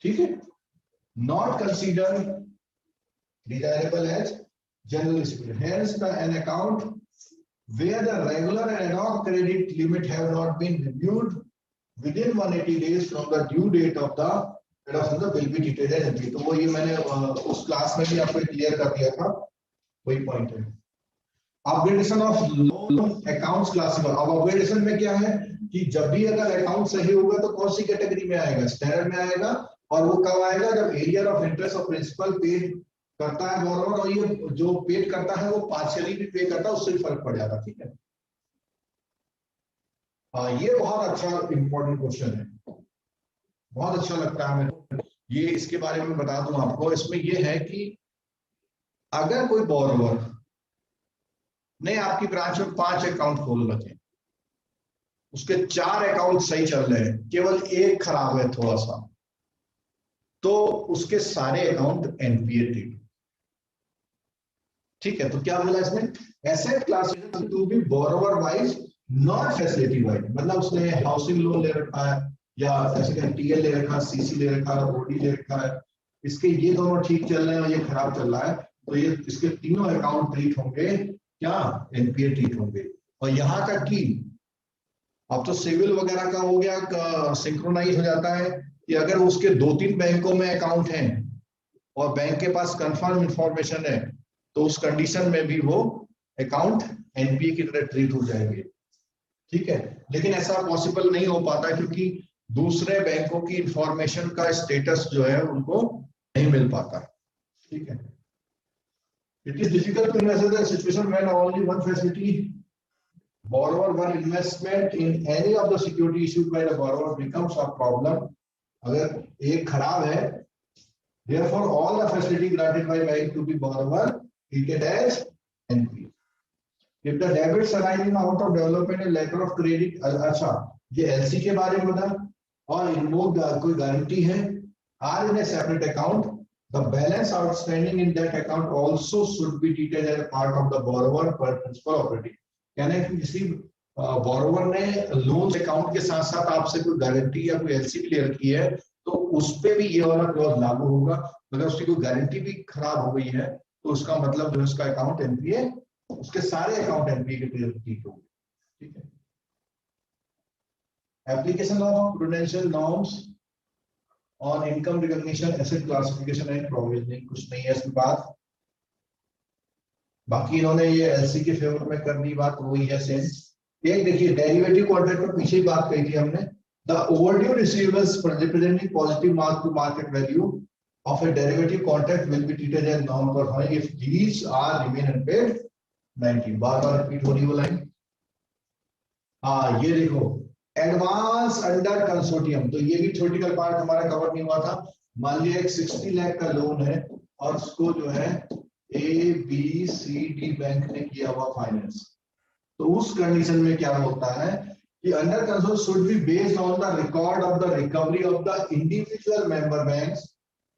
Speaker 1: ठीक है। Not consider desirable as general speed, hence the an account where the regular and ad hoc credit limit have not been reviewed within 180 days from the due date of the adoption will be treated as NPA। तो वो ये मैंने उस class में भी आपको clear कर दिया था, वही पॉइंट है। Upgradation of loan accounts classified. अब अपग्रेडेशन में क्या है कि जब भी अगर अकाउंट सही होगा तो कौन सी कैटेगरी में आएगा, स्टैंडर्ड में आएगा, और वो कब आएगा जब arrear of interest of principal paid करता है बोरोवर, और ये जो पेड करता है वो पार्शियली भी पे करता है, उससे भी फर्क पड़ जाता। ठीक है, ये बहुत अच्छा इंपॉर्टेंट क्वेश्चन है, बहुत अच्छा लगता है हमें ये। इसके बारे में बता दूं आपको, इसमें ये है कि अगर कोई बोरोवर ने आपकी ब्रांच में 5 अकाउंट खोल रखे, उसके 4 अकाउंट सही चल रहे हैं, केवल एक खराब है थोड़ा सा, तो उसके सारे अकाउंट एनपीए ट्रीट। ठीक है, तो क्या बोला इसमें, asset classification to be borrower wise not facility wise. मतलब उसने हाउसिंग लोन ले रखा है या ऐसे टीएल ले रखा है, सीसी ले रखा है, ओडी ले रखा है, इसके ये दोनों ठीक चल रहे हैं और ये खराब चल रहा है, तो ये इसके तीनों अकाउंट ट्रीट होंगे क्या, एनपीए ट्रीट होंगे। और यहाँ तक कि अब तो सिविल वगैरह का हो गया, सिंक्रोनाइज हो जाता है कि अगर उसके 2-3 बैंकों में अकाउंट हैं और बैंक के पास कंफर्म इंफॉर्मेशन है, तो उस कंडीशन में भी वो अकाउंट एनपीए की तरह ट्रीट हो जाएंगे। ठीक है, लेकिन ऐसा पॉसिबल नहीं हो पाता क्योंकि दूसरे बैंकों की इंफॉर्मेशन का स्टेटस जो है उनको नहीं मिल पाता। ठीक है, it is difficult to invest in situation when only one facility borrower one investment in any of the security issued by the borrower becomes a problem। अगर एक खराब है, therefore all the facility granted by bank to be borrower treated as NPA। If the debits arising out of development and letter of credit, अच्छा ये LC के बारे में बता, और इनको कोई गारंटी है, are in a separate account, the balance outstanding in that account also should be treated as a part of the borrower per principal operating। यानी कि किसी बोरोवर ने लोन अकाउंट के साथ साथ आपसे कोई गारंटी या कोई एलसी क्लियर की है, तो उस पे भी ये वाला क्लॉज लागू होगा। अगर उसकी कोई गारंटी भी खराब हो गई है तो उसका मतलब जो है उसका अकाउंट एनपीए, उसके सारे अकाउंट एनपीए के ट्रीट होंगे। ठीक है, application of prudential norms on income recognition, asset classification and provisioning, कुछ नहीं है इसमें बात। बाकी इन्होंने ये एलसी के फेवर में कर दी बात, वही है सेम। एक देखिए डेरिवेटिव कॉन्ट्रैक्ट में पीछे ही बात कही थी हमने, the overdue receivables representing positive mark to market value of a derivative contract will be treated as non performing if these are remain unpaid 90। बार-बार रिपीट हो रही वो लाइन। हाँ ये देखो, एडवांस अंडर कंसोर्टियम, तो ये भी थ्योरेटिकल पार्ट हमारा कवर नहीं हुआ था। मान लिया एक 60 लाख का लोन है और उसको जो है ABCD बैंक ने किया हुआ फाइनेंस, तो उस कंडीशन में क्या होता है कि under consort should be based on the record of the recovery of the individual member banks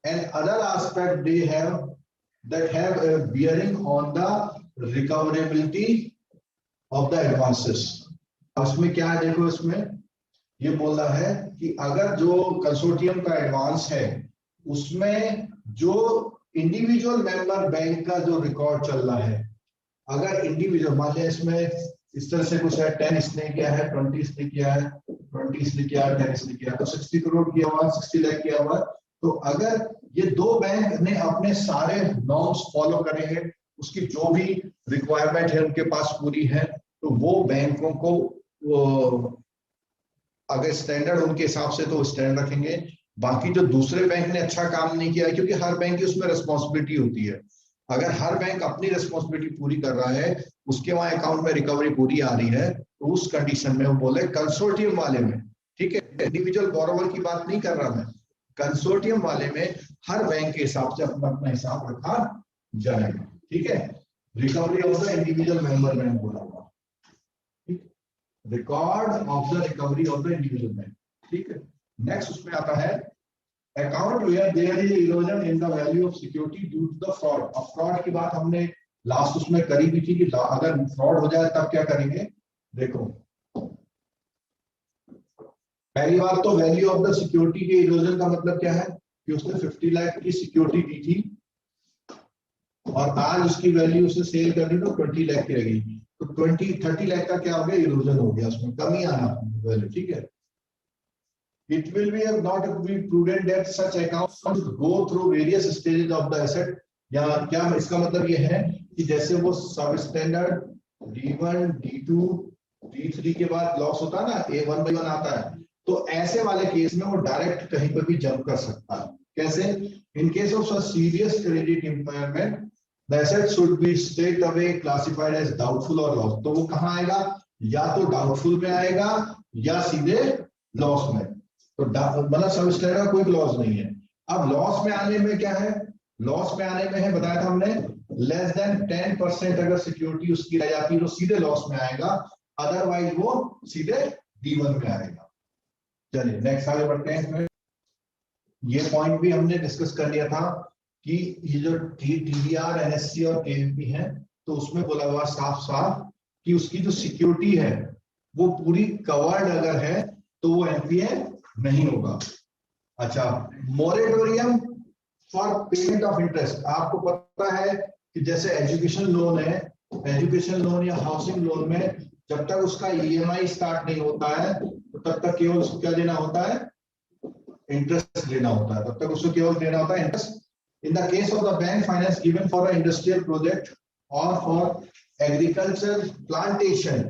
Speaker 1: and other aspect they have that have a bearing on the recoverability of the advances. उसमें क्या है देखो, इसमें ये बोल रहा है कि अगर जो कंसोर्टियम का एडवांस है उसमें जो इंडिविजुअल मेंबर बैंक का जो रिकॉर्ड चल रहा है, अगर इंडिविजुअल मान लिया इसमें इस तरह से कुछ है, 10 इसने किया है, 20 इसने किया है, 20 इसने किया है, 10 इसने किया है, तो 60 करोड़ किया हुआ, 60 लाख किया हुआ। तो अगर ये दो बैंक ने अपने सारे नॉर्म्स फॉलो करेंगे, उसकी जो भी रिक्वायरमेंट है उनके पास पूरी है, तो वो बैंकों को अगर स्टैंडर्ड उनके हिसाब से तो स्टैंडर्ड रखेंगे। बाकी जो दूसरे बैंक ने अच्छा काम नहीं किया, क्योंकि हर बैंक की उसमें रिस्पॉन्सिबिलिटी होती है, अगर हर बैंक अपनी रिस्पॉन्सिबिलिटी पूरी कर रहा है, उसके वहां अकाउंट में रिकवरी पूरी आ रही है, तो उस कंडीशन में वो बोले कंसोर्टियम वाले में, ठीक है, इंडिविजुअल बोरोवर की बात नहीं कर रहा मैं, कंसोर्टियम वाले में हर बैंक के हिसाब से अपना अपना हिसाब रखा जाएगा। ठीक है, recovery of the individual member bank बोला हुआ, record of the recovery of the individual bank. ठीक है, नेक्स्ट उसमें आता है account where there is erosion in the value of security due to the fraud. अब फ्रॉड की बात हमने लास्ट उसमें करी भी थी कि अगर फ्रॉड हो जाए तब क्या करेंगे। देखो पहली बात तो वैल्यू ऑफ द सिक्योरिटी के इरोजन का मतलब क्या है कि उसने 50 लाख की सिक्योरिटी दी थी और आज उसकी वैल्यू उसे सेल करनी तो 20 लाख की रहेगी, तो 20-30 लाख का क्या हो गया, इरोजन हो गया, उसमें कमी आना वैल्यू, ठीक है। It will be not be prudent that such accounts go through various stages of the asset। या क्या इसका मतलब ये है कि जैसे वो सब स्टैंडर्ड D1, D2, D3 के बाद लॉस होता है ना, A1/1 आता है, तो ऐसे वाले केस में वो डायरेक्ट कहीं पर भी जंप कर सकता है। कैसे? In case of such serious credit impairment the asset should be straight away classified as doubtful और लॉस। तो वो कहाँ आएगा, या तो डाउटफुल में आएगा या सीधे लॉस में। तो मतलब सब स्टैंडर्ड कोई लॉस नहीं है। अब लॉस में आने में क्या है, लॉस में आने में है, बताया था हमने, लेस देन 10% अगर सिक्योरिटी उसकी रह जाती है तो सीधे लॉस में आएगा, अदरवाइज वो सीधे D1 में आएगा। चलिए नेक्स्ट आगे बढ़ते हैं। इसमें ये पॉइंट भी हमने डिस्कस कर लिया था कि ये जो TDR, NSE और KVP है, तो उसमें बोला हुआ साफ साफ कि उसकी जो सिक्योरिटी है वो पूरी कवर्ड अगर है तो वो NPA नहीं होगा। अच्छा, moratorium for payment of interest. आपको पता है कि जैसे एजुकेशन लोन है, एजुकेशन लोन या हाउसिंग लोन में जब तक उसका EMI स्टार्ट नहीं होता है तो तब तक केवल उसको क्या देना होता है, इंटरेस्ट देना होता है, तब तक उसको केवल देना होता है interest. In the case of the bank finance given for a industrial project और फॉर एग्रीकल्चर प्लांटेशन,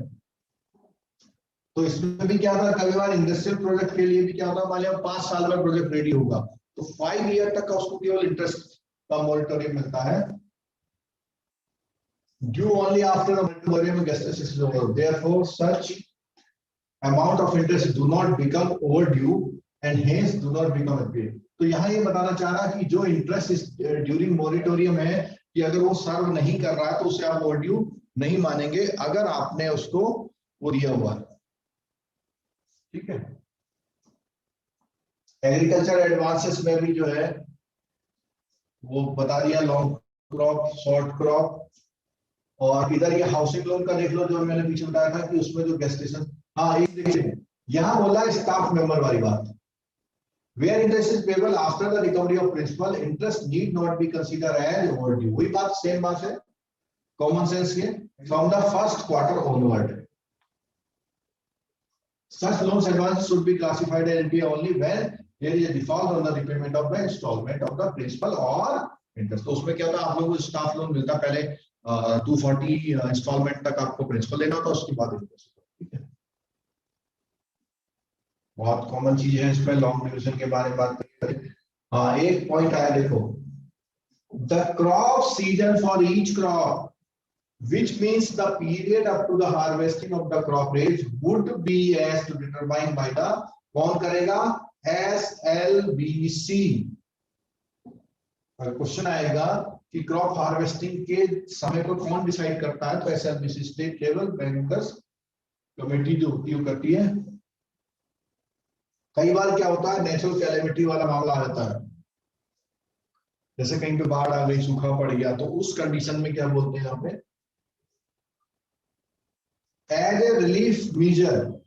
Speaker 1: तो इसमें भी क्या था, कई बार इंडस्ट्रियल प्रोजेक्ट के लिए भी क्या होता, मान लिया 5 साल में प्रोजेक्ट रेडी होगा तो 5 ईयर तक का उसको केवल इंटरेस्ट का मोरेटोरियम मिलता है। Due only after the moratorium gets is over, therefore such amount of interest do not become overdue and hence do not become NPA। तो यहाँ ये बताना चाह रहा कि जो इंटरेस्ट ड्यूरिंग मोरेटोरियम है कि अगर वो सर्व नहीं कर रहा है तो उसे आप ओवरड्यू नहीं मानेंगे अगर आपने उसको वो दिया हुआ है, ठीक है। एग्रीकल्चर एडवांसेस में भी जो है वो बता दिया, लॉन्ग क्रॉप, शॉर्ट क्रॉप, और इधर ये हाउसिंग लोन का देख लो जो मैंने पीछे बताया था कि उसमें जो गेस्टेशन, हाँ एक देखिए यहाँ बोला है स्टाफ मेंबर वाली बात, where interest is payable after the recovery of principal interest need not be consider as overdue. वही बात, सेम बात है, कॉमन सेंस के, from the first quarter onward. Such loans advances should be classified as NPA only when there is a default on the repayment of the installment of the principal or interest। तो उसमें क्या होता है, आप लोगों को staff loan मिलता पहले 240 इंस्टॉलमेंट तक आपको प्रिंसिपल लेना होता, उसके बाद इंटरेस्ट, ठीक है। बहुत कॉमन चीज है इसमें, लॉन्ग ड्यूरेशन के बारे में बात करें। हाँ एक पॉइंट आया देखो, the crop season for each crop which means the period up to the harvesting of the crop range would be as to determined by the, कौन करेगा, SLBC। क्वेश्चन आएगा कि क्रॉप हार्वेस्टिंग के समय को कौन डिसाइड करता है, तो SLBC state level bankers committee जो होती है करती है। कई बार क्या होता है, नेचुरल कैलेमिटी वाला मामला आ जाता है, जैसे कहीं पे बाढ़ आ गई, सूखा पड़ गया, तो उस कंडीशन में क्या बोलते हैं यहाँ पे, as a relief measure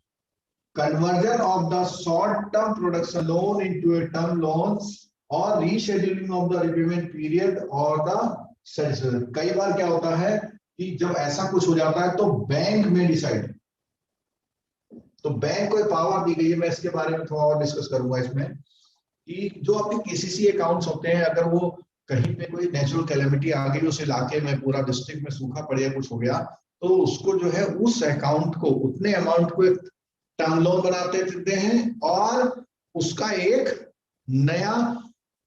Speaker 1: conversion of the short term production loan into a term loans or rescheduling of the repayment period or the schedule। कई बार क्या होता है कि जब ऐसा कुछ हो जाता है तो बैंक में डिसाइड, तो बैंक को पावर दी गई है, मैं इसके बारे में थोड़ा और डिस्कस करूंगा इसमें, कि जो आपके KCC अकाउंट्स होते हैं, अगर वो कहीं पे कोई नेचुरल कैलेमिटी आ गई, उस इलाके में पूरा डिस्ट्रिक्ट में सूखा पड़ गया, कुछ हो गया, तो उसको जो है उस अकाउंट को, उतने अमाउंट को एक टर्म लोन बनाते देते हैं और उसका एक नया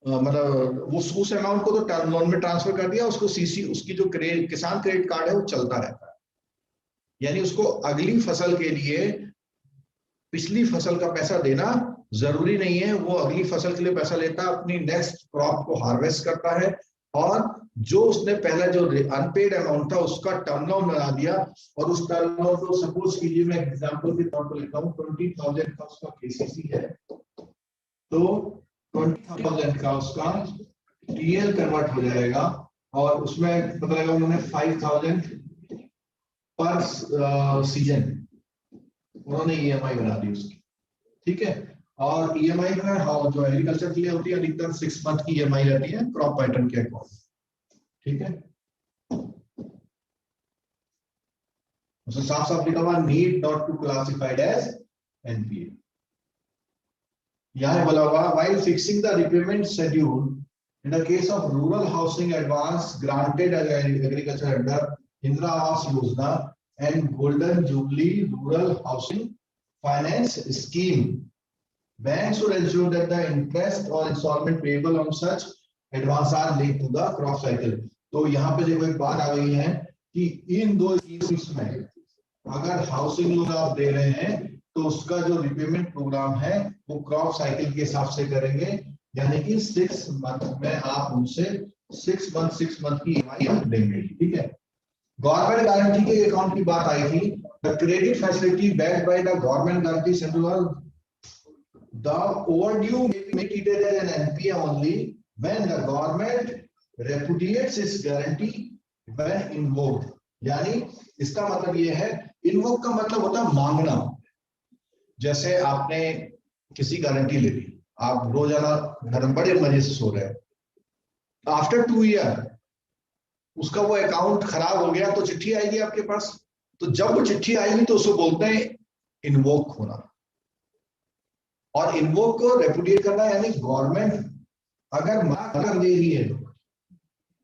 Speaker 1: मतलब उस अमाउंट को तो टर्म लोन में ट्रांसफर कर दिया, उसको CC, उसकी जो किसान क्रेडिट कार्ड है वो चलता रहता है, यानी उसको अगली फसल के लिए पिछली फसल का पैसा देना जरूरी नहीं है, वो अगली फसल के लिए पैसा लेता है, अपनी नेक्स्ट क्रॉप को हार्वेस्ट करता है और जो उसने पहले जो अनपेड अमाउंट था उसका टर्म लोन बना दिया, और उस टर्म लोन को सपोज कीजिए, मैं एग्जांपल के तौर पर लेता हूँ, 20,000 का उसका KCC है, तो 20,000 का उसका TL कन्वर्ट हो जाएगा और उसमें पता लगा उन्होंने 5,000 पर सीजन उन्होंने EMI बना दी उसकी, ठीक है। और EMI में जो एग्रीकल्चर के लिए होती है अधिकतम 6 मंथ की EMI रहती है क्रॉप पैटर्न के अकॉर्डिंग, ठीक है। उसमें साफ साफ लिखा हुआ need not to classified as NPA. यहाँ बोला हुआ while fixing the repayment schedule in the case of rural housing advance granted agriculture under Indira Awas Yojana and Golden Jubilee Rural Housing Finance Scheme, banks should ensure that the interest or installment payable on such advance are linked to the crop cycle। तो यहाँ पे देखो एक बात आ गई है कि इन दो स्कीम्स में अगर हाउसिंग लोन आप दे रहे हैं तो उसका जो रिपेमेंट प्रोग्राम है वो क्रॉप साइकिल के हिसाब से करेंगे, यानी कि 6 मंथ में आप उनसे 6 मंथ की ईएमआई देंगे। ठीक है। गवर्नमेंट गारंटी के अकाउंट की बात आई थी। The credit facility backed by the government guarantee central the overdue may be treated as an NPA only when the government repudiates its guarantee when invoked। यानी इसका मतलब ये है, इन्वोक का मतलब होता है मांगना। जैसे आपने किसी गारंटी ले ली, आप रोजाना घर में बड़े मजे से सो रहे हैं, आफ्टर 2 ईयर उसका वो अकाउंट खराब हो गया तो चिट्ठी आएगी आपके पास। तो जब वो चिट्ठी आएगी तो उसको बोलते हैं इन्वोक होना। और इन्वोक को रेपुडिएट करना यानी गवर्नमेंट अगर मना कर दे रही है,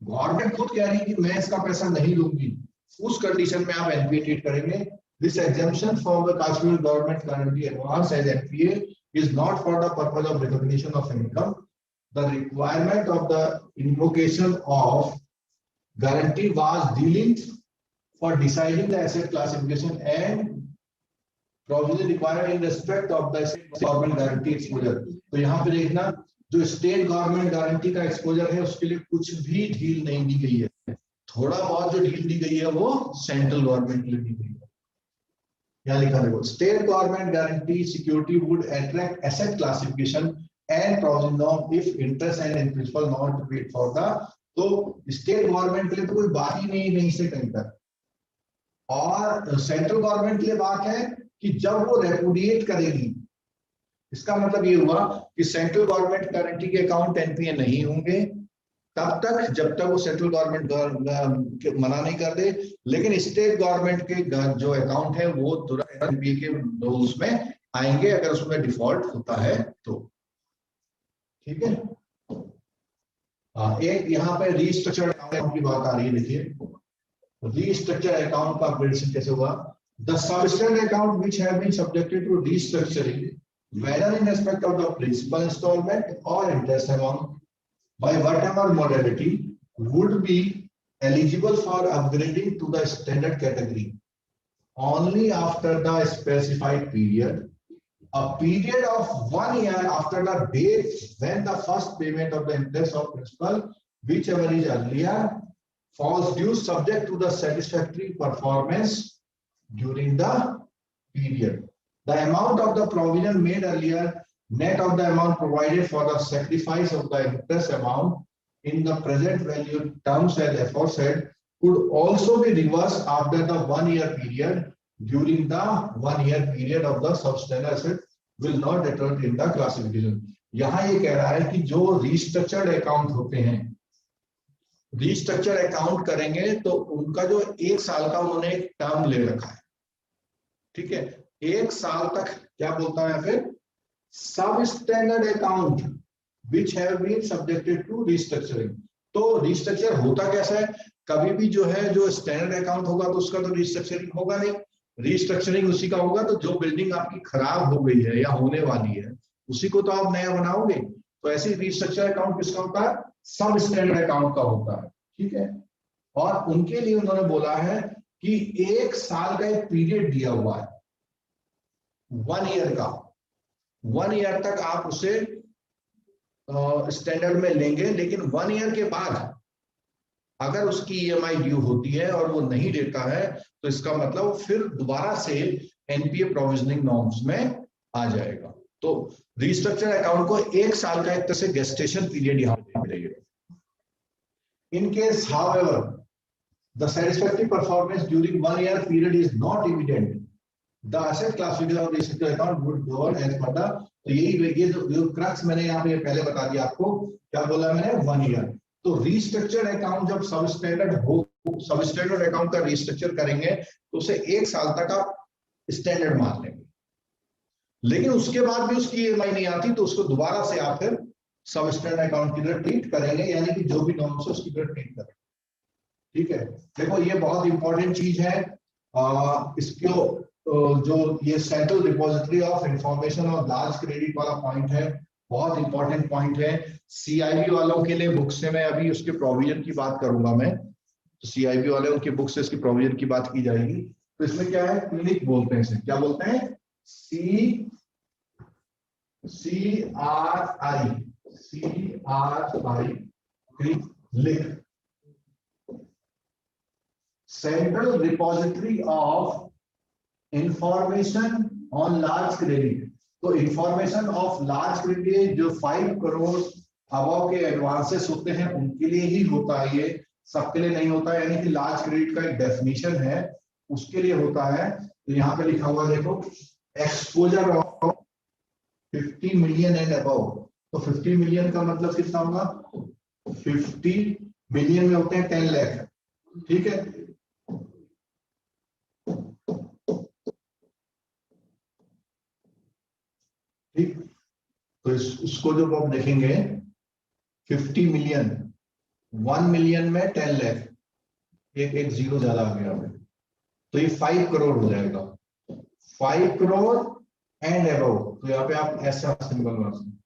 Speaker 1: गवर्नमेंट खुद कह रही है कि मैं इसका पैसा नहीं लूंगी, उस कंडीशन में आप एनपीए ट्रीट करेंगे। This exemption from the Kashmir government guarantee advance as NPA is not for the purpose of recognition of income. The requirement of the invocation of guarantee was dealing for deciding the asset classification and provision required in respect of the government guarantee exposure। तो यहाँ पे देखना, जो state government guarantee का exposure है उसके लिए कुछ भी ढील नहीं दी गई है। थोड़ा बहुत जो ढील दी गई है वो सेंट्रल गवर्नमेंट के लिए दी गई है। यहाँ लिखा देखो, state government guarantee security would attract asset classification and provision of if interest and principal not paid for the. तो स्टेट गवर्नमेंट के लिए तो कोई बात ही नहीं कहीं से कहीं तक। और सेंट्रल गवर्नमेंट के लिए बात है कि जब वो रेपुडिएट करेगी, इसका मतलब ये हुआ कि सेंट्रल गवर्नमेंट गारंटी के अकाउंट एनपीए नहीं होंगे तब तक जब तक वो सेंट्रल गवर्नमेंट मना नहीं कर दे, लेकिन स्टेट गवर्नमेंट के जो अकाउंट है वो तुरंत एनपीए के रूल्स में आएंगे अगर उसमें डिफॉल्ट होता है तो। ठीक है। एक यहाँ पे रीस्ट्रक्चर्ड अकाउंट की बात आ रही है। देखिए रीस्ट्रक्चर्ड अकाउंट का अपग्रेडेशन कैसे हुआ। The substandard account which have been subjected to restructuring whether in respect of the principal installment or interest amount by whatever modality would be eligible for upgrading to the standard category only after the specified period, a period of 1 year after the date when the first payment of the interest or principal, whichever is earlier, falls due subject to the satisfactory performance during the period. The amount of the provision made earlier, net of the amount provided for the sacrifice of the interest amount in the present value terms as aforesaid, could also be reversed after the 1 year period. During the 1 year period of the substandard asset will not deter in the classification। यहाँ ये कह रहा है कि जो restructured account होते हैं, restructured account करेंगे तो उनका जो 1 साल का उन्होंने एक टर्म ले रखा है। ठीक है। 1 साल तक क्या बोलता है फिर, substandard account which have been subjected to restructuring. तो रीस्ट्रक्चर होता कैसा है, कभी भी जो है जो स्टैंडर्ड अकाउंट होगा तो उसका तो रीस्ट्रक्चरिंग होगा नहीं। रीस्ट्रक्चरिंग उसी का होगा तो जो बिल्डिंग आपकी खराब हो गई है या होने वाली है उसी को तो आप नया बनाओगे। तो ऐसे रीस्ट्रक्चर अकाउंट किसका होता है, सब स्टैंडर्ड अकाउंट का होता है। ठीक है। और उनके लिए उन्होंने बोला है कि 1 साल का एक पीरियड दिया हुआ है, 1 ईयर का। 1 ईयर तक आप उसे स्टैंडर्ड में लेंगे, लेकिन 1 ईयर के बाद अगर उसकी ईएमआई ड्यू होती है और वो नहीं देता है तो इसका मतलब फिर दोबारा से एनपीए प्रोविजनिंग नॉर्म्स में आ जाएगा। तो रीस्ट्रक्चर अकाउंट को 1 साल का एक तरह से गेस्टेशन पीरियड यहाँ पे मिलेगा। In case however the satisfactory performance during 1 year period is not evident, the asset classification of restructured account would go as per the। तो ये जो क्रक्स मैंने यहाँ पे पहले बता दिया आपको, क्या बोला मैंने, 1 ईयर। तो रीस्ट्रक्चर्ड अकाउंट जब सब स्टैंडर्ड हो सब स्टैंडर्ड अकाउंट का रिस्ट्रक्चर करेंगे तो उसे 1 साल तक आप स्टैंडर्ड मान लेंगे, लेकिन उसके बाद भी उसकी EMI नहीं आती तो उसको दोबारा से आप फिर सब स्टैंडर्ड अकाउंट की तरह ट्रीट करेंगे, यानी कि जो भी नॉर्म्स है उसकी तरह ट्रीट करेंगे। ठीक है, देखो ये बहुत इंपॉर्टेंट चीज है। इसको जो ये सेंट्रल रिपोजिटरी ऑफ इंफॉर्मेशन और लार्ज क्रेडिट वाला पॉइंट है, बहुत इंपॉर्टेंट पॉइंट है। CIB वालों के लिए बुक से मैं अभी उसके प्रोविजन की बात करूंगा मैं, तो CIB वाले उनकी बुक से इसकी प्रोविजन की बात की जाएगी। तो इसमें क्या है, क्लिक बोलते हैं इसे, क्या बोलते हैं, CRI click, central repository of information on large credit. तो इंफॉर्मेशन ऑफ लार्ज क्रेडिट जो 5 करोड़ अबव के एडवांसेस होते हैं उनके लिए ही होता है, ये सबके लिए नहीं होता है, यानी कि लार्ज क्रेडिट का एक डेफिनेशन है उसके लिए होता है। तो यहाँ पे लिखा हुआ देखो, exposure of 50 million and above. तो 50 मिलियन का मतलब कितना होगा, 50 मिलियन में होते हैं 10 लाख, ठीक है। ठीक, तो उसको जब आप देखेंगे 50 मिलियन, 1 मिलियन में 10 लाख, एक जीरो ज्यादा आ गया है, तो ये 5 करोड़ हो जाएगा, 5 करोड़ एंड अबव। तो यहाँ पे आप ऐसा सिंबल बना सकते।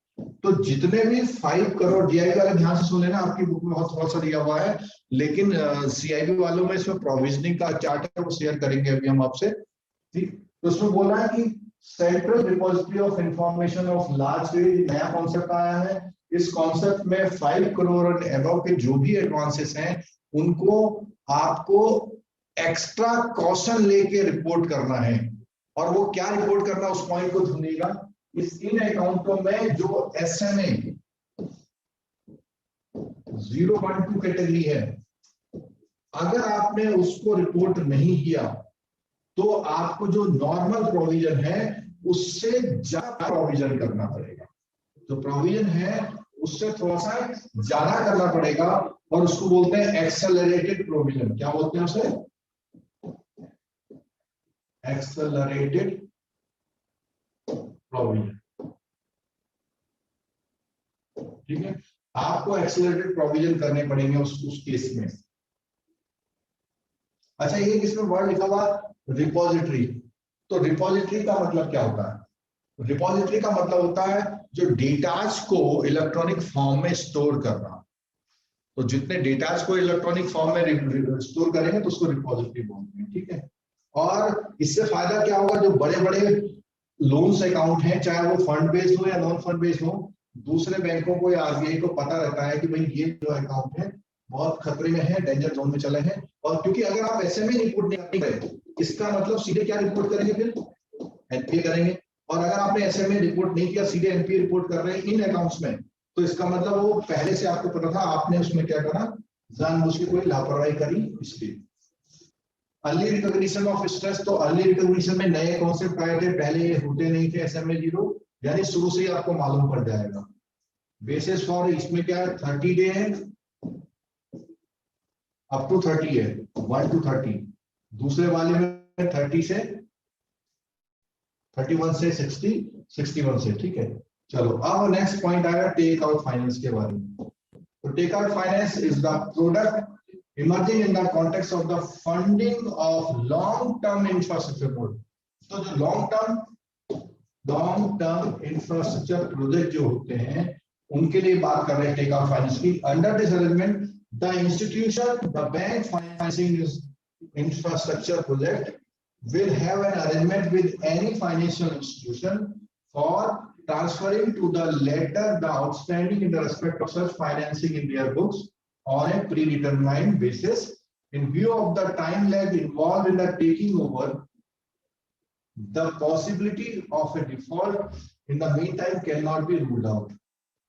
Speaker 1: तो जितने भी 5 करोड़ GIB वाले ध्यान से सुन लेना, आपकी बुक में बहुत थोड़ा सा दिया हुआ है, लेकिन CIB वालों में इसमें प्रोविजनिंग का चार्ट है वो शेयर करेंगे अभी हम आपसे। ठीक, तो उसमें बोला है कि central repository of information of large credit नया कॉन्सेप्ट आया है। इस कॉन्सेप्ट में 5 करोड़ और अबव के जो भी एडवांसेस हैं उनको आपको एक्स्ट्रा कॉशन लेके रिपोर्ट करना है। और वो क्या रिपोर्ट करना, उस पॉइंट को सुनिएगा। इन अकाउंटों में जो SMA 0.2 कैटेगरी है, अगर आपने उसको रिपोर्ट नहीं किया तो आपको जो नॉर्मल प्रोविजन है उससे ज्यादा प्रोविजन करना पड़ेगा। जो प्रोविजन है उससे थोड़ा सा ज्यादा करना पड़ेगा, और उसको बोलते हैं एक्सेलरेटेड प्रोविजन। क्या बोलते हैं उसे, एक्सेलरेटेड प्रोविजन। ठीक है, आपको एक्सेलरेटेड प्रोविजन करने पड़ेंगे उस केस में। अच्छा, ये किसमें वर्ड लिखा हुआ, रिपोजिटरी। तो रिपोजिटरी का मतलब क्या होता है, रिपोजिटरी का मतलब होता है जो डेटाज को इलेक्ट्रॉनिक फॉर्म में स्टोर करना। तो जितने डेटाज को इलेक्ट्रॉनिक फॉर्म में स्टोर करेंगे तो उसको रिपोजिटरी बोलते हैं। ठीक है, और इससे फायदा क्या होगा, जो बड़े बड़े लोन्स अकाउंट हैं, चाहे वो फंड बेस्ड हो या नॉन फंड बेस्ड हो, दूसरे बैंकों को या RBI को पता रहता है कि भाई ये जो अकाउंट है बहुत खतरे में है, डेंजर जोन में चले हैं। और क्योंकि अगर आप SMA रिपोर्ट नहीं करें, इसका मतलब सीधे क्या रिपोर्ट करेंगे, फिर NPA करेंगे। और अगर आपने SMA रिपोर्ट नहीं किया, सीधे NPA रिपोर्ट कर रहे हैं इन अकाउंट्स में, तो इसका मतलब वो पहले से आपको पता था, आपने उसमें क्या करा, जानबूझ के कोई लापरवाही करी, इसलिए। Early recognition of stress. तो अर्ली रिकॉग्निशन में नए कॉन्सेप्ट आए थे, पहले ये होते नहीं थे SMA 0, यानी शुरू से ही आपको मालूम पड़ जाएगा। बेसिस फॉर, इसमें क्या है, 30 डे है, अप टू 30 है, 1 to 30। दूसरे वाले में 30 से 31 से 60, 61 से। ठीक है, चलो अब नेक्स्ट पॉइंट आया टेक आउट फाइनेंस के बारे में। तो take out finance is the product emerging in the context of the funding of long-term infrastructure project. तो जो long term infrastructure project जो होते हैं उनके लिए बात कर रहे हैं टेक आउट फाइनेंस की। Under this arrangement, the institution, the bank financing infrastructure project will have an arrangement with any financial institution for transferring to the latter the outstanding in the respect of such financing in their books on a predetermined basis. In view of the time lag involved in the taking over, the possibility of a default in the meantime cannot be ruled out.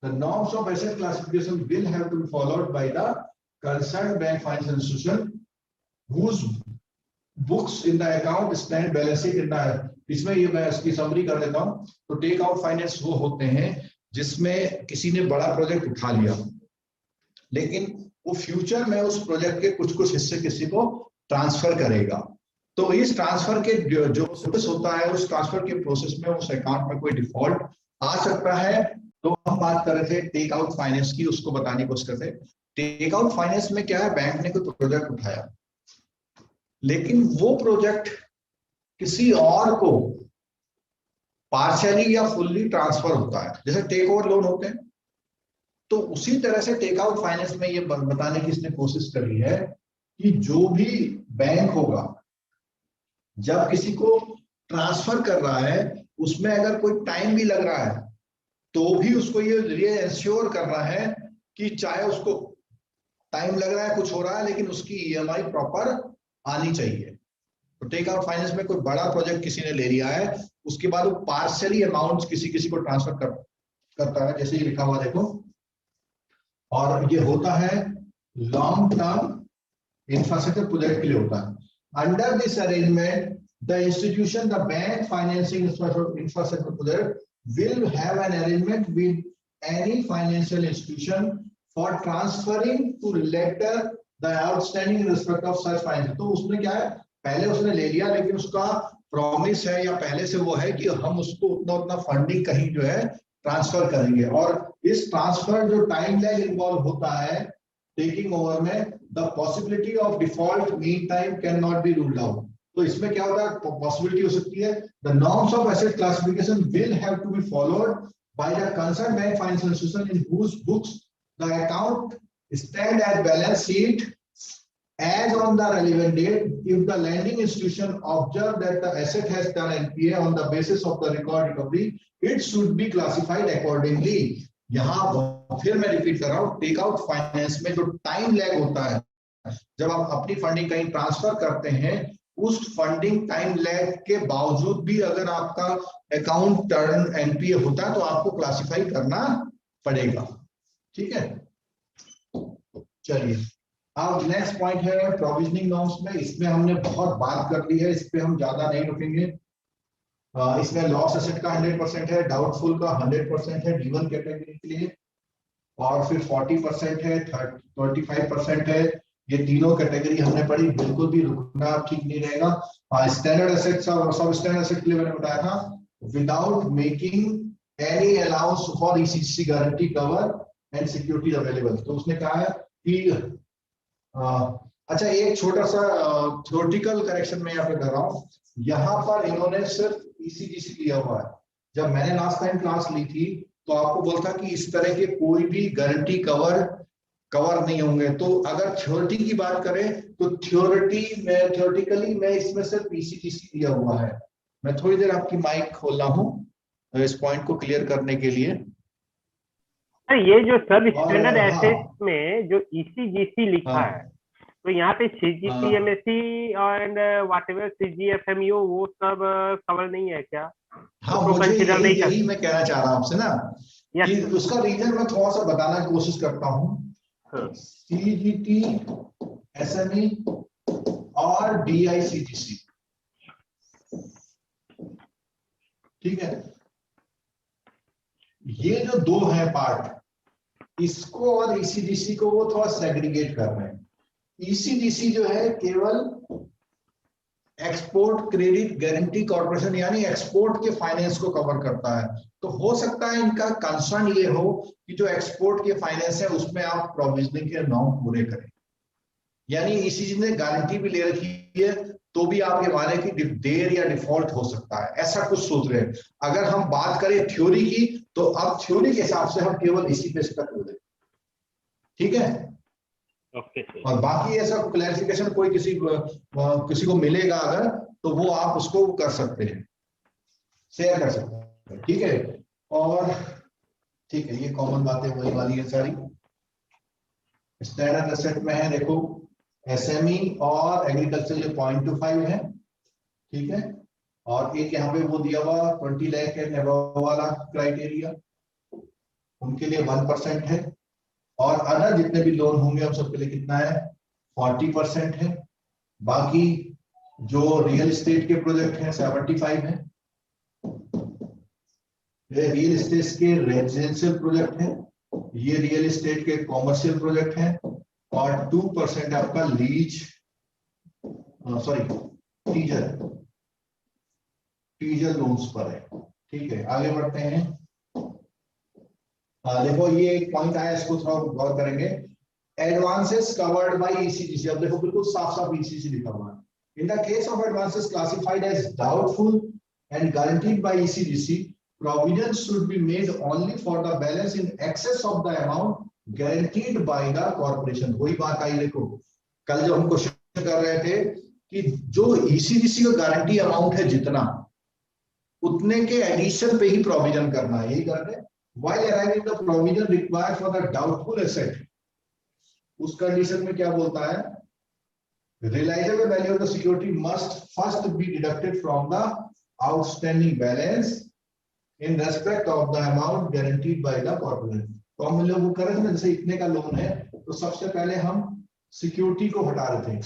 Speaker 1: The norms of asset classification will have to be followed by the concerned bank financial institution whose books in the account stand balance sheet in the। इसमें ये मैं इसकी summary कर देता हूँ। तो take out finance वो होते हैं जिसमें किसी ने बड़ा प्रोजेक्ट उठा लिया, लेकिन वो फ्यूचर में उस प्रोजेक्ट के कुछ कुछ हिस्से किसी को ट्रांसफर करेगा। तो इस ट्रांसफर के जो प्रोसेस होता है, उस ट्रांसफर के प्रोसेस में उस अकाउंट में कोई डिफॉल्ट आ सकता है। तो हम बात कर रहे थे टेक आउट फाइनेंस की, उसको बताने की कोशिश करते हैं। टेक आउट फाइनेंस में क्या है, बैंक ने कोई प्रोजेक्ट उठाया, लेकिन वो प्रोजेक्ट किसी और को पार्शियली या फुल्ली ट्रांसफर होता है, जैसे टेक ओवर लोन होते हैं। तो उसी तरह से टेक आउट फाइनेंस में ये बताने की इसने कोशिश करी है कि जो भी बैंक होगा जब किसी को ट्रांसफर कर रहा है, उसमें अगर कोई टाइम भी लग रहा है तो भी उसको ये इंश्योर करना है कि चाहे उसको टाइम लग रहा है, कुछ हो रहा है, लेकिन उसकी ईएमआई प्रॉपर आनी चाहिए। तो टेक आउट फाइनेंस में कोई बड़ा प्रोजेक्ट किसी ने ले लिया है, उसके बाद वो पार्शियली अमाउंट किसी किसी को ट्रांसफर करता है, जैसे ये लिखा हुआ देखो, और ये होता है लॉन्ग टर्म इंफ्रास्ट्रक्चर प्रोजेक्ट के लिए होता है। Under this arrangement the institution the bank financing infrastructure project will have an arrangement with any financial institution for transferring to later the outstanding in respect of such finance। तो उसमें क्या है, पहले उसने ले लिया, लेकिन उसका प्रॉमिस है या पहले से वो है कि हम उसको उतना उतना फंडिंग कहीं जो है ट्रांसफर करेंगे। और इस ट्रांसफर जो टाइम लैग इन्वॉल्व होता है टेकिंग ओवर में, the possibility of default meantime can not be ruled out. तो इसमें क्या होता है, पॉसिबिलिटी हो सकती है, the norms of asset classification will have to be followed by the concern bank financial institution in whose books the account stand as balance sheet as on the relevant date. If the lending institution observe that the asset has done NPA on the basis of the record recovery, it should be classified accordingly। यहाँ फिर मैं repeat कर रहा हूँ, take out finance में जो time lag होता है, जब आप अपनी फंडिंग कहीं ट्रांसफर करते हैं, उस फंडिंग टाइम लैग के बावजूद भी अगर आपका अकाउंट टर्न एनपीए होता है तो आपको क्लासिफाई करना पड़ेगा। ठीक है, चलिए अब नेक्स्ट पॉइंट है प्रोविजनिंग नॉर्म्स में। इसमें हमने बहुत बात कर ली है, इस पे हम ज्यादा नहीं रुकेंगे। इसमें लॉस एसेट का 100% है, डाउटफुल का 100% है ड्यूअल कैटेगरी के लिए, और फिर 40% है, 35% है। ये तीनों कैटेगरी हमने पढ़ी, बिल्कुल भी रुकना ठीक नहीं रहेगा। स्टैंडर्ड एसेट्स और सब स्टैंडर्ड एसेट के लिए मैंने बताया था, without making any allowance for ECC guarantee cover and security available. तो उसने कहा है कि अच्छा, एक छोटा सा थ्योरेटिकल करेक्शन मैं यहाँ पे कर रहा हूँ। यहाँ पर इन्होंने सिर्फ ईसीजीसी लिया हुआ है। जब मैंने लास्ट टाइम क्लास ली थी तो आपको बोलता कि इस तरह के कोई भी गारंटी कवर नहीं होंगे। तो अगर थ्योरिटी की बात करें तो थ्योरेटिकली मैं इसमें सिर्फ ईसीजीसी लिया हुआ है। मैं थोड़ी देर आपकी माइक खोल रहा हूँ इस पॉइंट को क्लियर करने के लिए।
Speaker 2: ये जो सब स्टैंडर्ड एसेट में जो ईसीजीसी लिखा है, तो यहाँ पे सीजीसी एमएससी एंड व्हाटएवर सीजीएफएमयू वो सब कवर नहीं है क्या?
Speaker 1: हाँ, मुझे यही मैं कहना चाह रहा हूँ आपसे ना, कि उसका रीजन मैं थोड़ा सा बताने की कोशिश करता हूँ। सीजीटी, एसएमई और डीआईसीजीसी, ठीक है, ये जो दो है पार्ट, इसको और ईसीजीसी को वो थोड़ा सेग्रीगेट कर रहे हैं। ईसीजीसी जो है केवल एक्सपोर्ट क्रेडिट गारंटी कॉर्पोरेशन यानी एक्सपोर्ट के फाइनेंस को कवर करता है। तो हो सकता है इनका कंसर्न ये हो कि जो एक्सपोर्ट के फाइनेंस है उसमें आप प्रोविजनिंग के नॉर्म पूरे करें। यानी ईसीजी ने गारंटी भी ले रखी है तो भी आप ये माने कि देर या डिफॉल्ट हो सकता है, ऐसा कुछ सोच रहे हैं। अगर हम बात करें थ्योरी की तो अब थ्योरी के हिसाब से हम केवल इसी पे स्टक हो जाए, ठीक है। और बाकी ऐसा क्लैरिफिकेशन कोई किसी को मिलेगा अगर, तो वो आप उसको कर सकते हैं, शेयर कर सकते हैं, ठीक है। और ठीक है, ये कॉमन बातें वही वाली है सारी। स्टैंडर्ड एसेट में है देखो एसएमई और एग्रीकल्चर ये 0.25 है, ठीक है। और एक यहाँ पे वो दिया हुआ 20 लाख के अबव वाला क्राइटेरिया, उनके लिए 1% है। और अदर जितने भी लोन होंगे उन सबके लिए कितना है, 40% है। बाकी जो रियल एस्टेट के प्रोजेक्ट हैं 75 है। ये रियल एस्टेट के रेजिडेंशियल प्रोजेक्ट हैं, ये रियल एस्टेट के कॉमर्शियल प्रोजेक्ट हैं, और 2% आपका लीज सॉरी टीजर लोन्स पर है। ठीक है, आगे बढ़ते हैं। देखो ये एक पॉइंट आया, इसको थोड़ा गौर करेंगे। एडवांसेस कवर्ड बाय ईसीजीसी, अब देखो बिल्कुल साफ साफ ईसीजी लिखा हुआ है। In the case of advances classified as doubtful and guaranteed by ECGC, provisions should be made only for the balance in excess of the amount guaranteed by the corporation। वही बात आई, देखो कल जब हम क्वेश्चन कर रहे थे कि जो ईसीजीसी का गारंटी अमाउंट है जितना, उतने के एडिशन पे ही प्रोविजन करना है, यही कर रहे हैं। While arriving the provision required for the doubtful asset, उस कंडीशन में क्या बोलता है, realizable value of the security must first be deducted from the outstanding balance in respect of the amount guaranteed by the corporation। तो हम लोग कर रहे थे ना, जैसे इतने का लोन है तो सबसे पहले हम सिक्योरिटी को हटा रहे थे,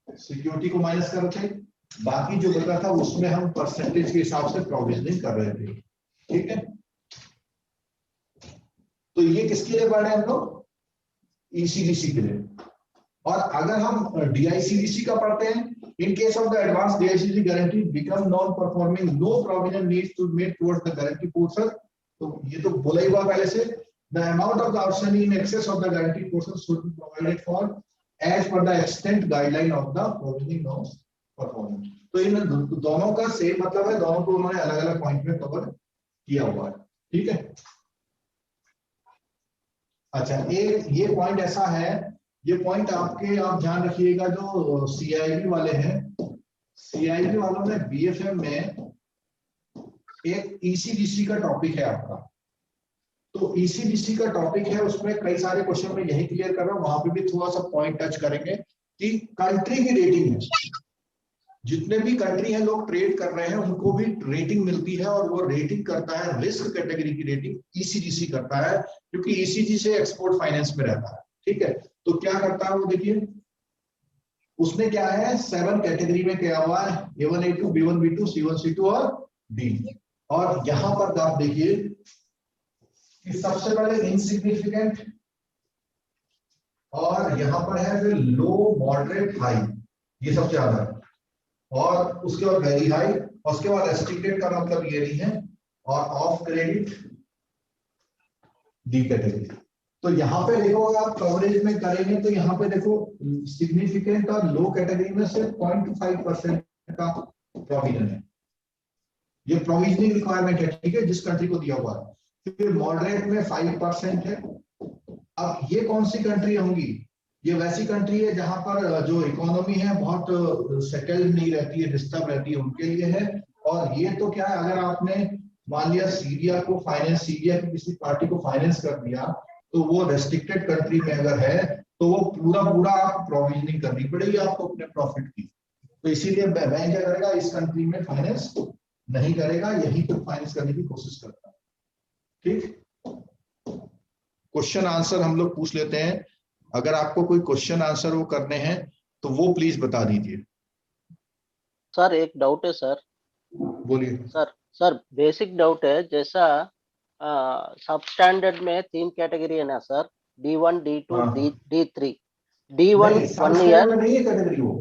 Speaker 1: सिक्योरिटी को माइनस कर रहे थे, बाकी जो बचा था उसमें हम परसेंटेज के हिसाब से प्रोविजनिंग कर रहे थे। ठीक है, तो ये किसके लिए पढ़ रहे हैं हम लोग, ईसीजीसी के लिए। और अगर हम डीआईसीजीसी का पढ़ते हैं, in case of the advance DICC guarantee become non-performing, no provision needs to be made towards the guarantee portion। तो ये तो बोला ही हुआ पहले से, the amount of the outstanding in excess of the guarantee portion should be provided for as per the extent guideline of the provisioning non-performing। तो इन दोनों का सेम मतलब है, दोनों को उन्होंने अलग अलग पॉइंट में कवर किया हुआ है। ठीक है, अच्छा ये पॉइंट ऐसा है, ये पॉइंट आपके आप ध्यान रखिएगा, जो सीआईबी वाले हैं, सीआईबी वालों ने बीएफएम में एक ईसीजीसी का टॉपिक है आपका, तो ईसीजीसी का टॉपिक है, उसमें कई सारे क्वेश्चन में यही क्लियर कर रहा हूं, वहां पे भी थोड़ा सा पॉइंट टच करेंगे कि कंट्री की रेटिंग है, जितने भी कंट्री हैं लोग ट्रेड कर रहे हैं उनको भी रेटिंग मिलती है, और वो रेटिंग करता है, रिस्क कैटेगरी की रेटिंग ईसीजीसी करता है, क्योंकि ईसीजी से एक्सपोर्ट फाइनेंस में रहता है। ठीक है, तो क्या करता है वो, देखिए उसने क्या है 7 कैटेगरी में क्या हुआ है, A1 A2 B1 B2 C1 C2 और D। और यहां पर आप देखिए कि सबसे पहले इनसिग्निफिकेंट, और यहां पर है फिर लो मॉडरेट हाई, ये सबसे ज्यादा है, और उसके बाद वेरी हाई, और उसके बाद रेस्ट्रिक्टेड का मतलब ये नहीं है, और ऑफ क्रेडिट डी कैटेगरी। तो यहाँ पे देखो अगर आप कवरेज में करेंगे तो यहाँ पे देखो सिग्निफिकेंट और लो कैटेगरी में से 0.5% का प्रोविजन है, ये प्रोविजनिंग रिक्वायरमेंट है। ठीक है, जिस कंट्री को दिया हुआ है। फिर मॉडरेट में 5% है। अब ये कौन सी कंट्री होंगी, ये वैसी कंट्री है जहां पर जो इकोनॉमी है बहुत सेटल्ड नहीं रहती है, डिस्टर्ब रहती है, उनके लिए है। और ये तो क्या है, अगर आपने मान लिया सीरिया को फाइनेंस, सीरिया की किसी पार्टी को फाइनेंस कर दिया, तो वो रेस्ट्रिक्टेड कंट्री में अगर है तो वो पूरा आप प्रोविजनिंग करनी पड़ेगी आपको अपने प्रॉफिट की। तो इसीलिए बैंक क्या करेगा, इस कंट्री में फाइनेंस नहीं करेगा, यहीं पर फाइनेंस करने की कोशिश करता है। ठीक, क्वेश्चन आंसर हम लोग पूछ लेते हैं, अगर आपको कोई क्वेश्चन आंसर वो करने हैं तो वो प्लीज बता दीजिए।
Speaker 4: सर एक डाउट है सर।
Speaker 1: बोलिए
Speaker 4: सर बेसिक डाउट है, जैसा सब स्टैंडर्ड में 3 कैटेगरी है ना sir, D1 D2 D3। D1 1 year
Speaker 1: में नहीं है कैटेगरी, वो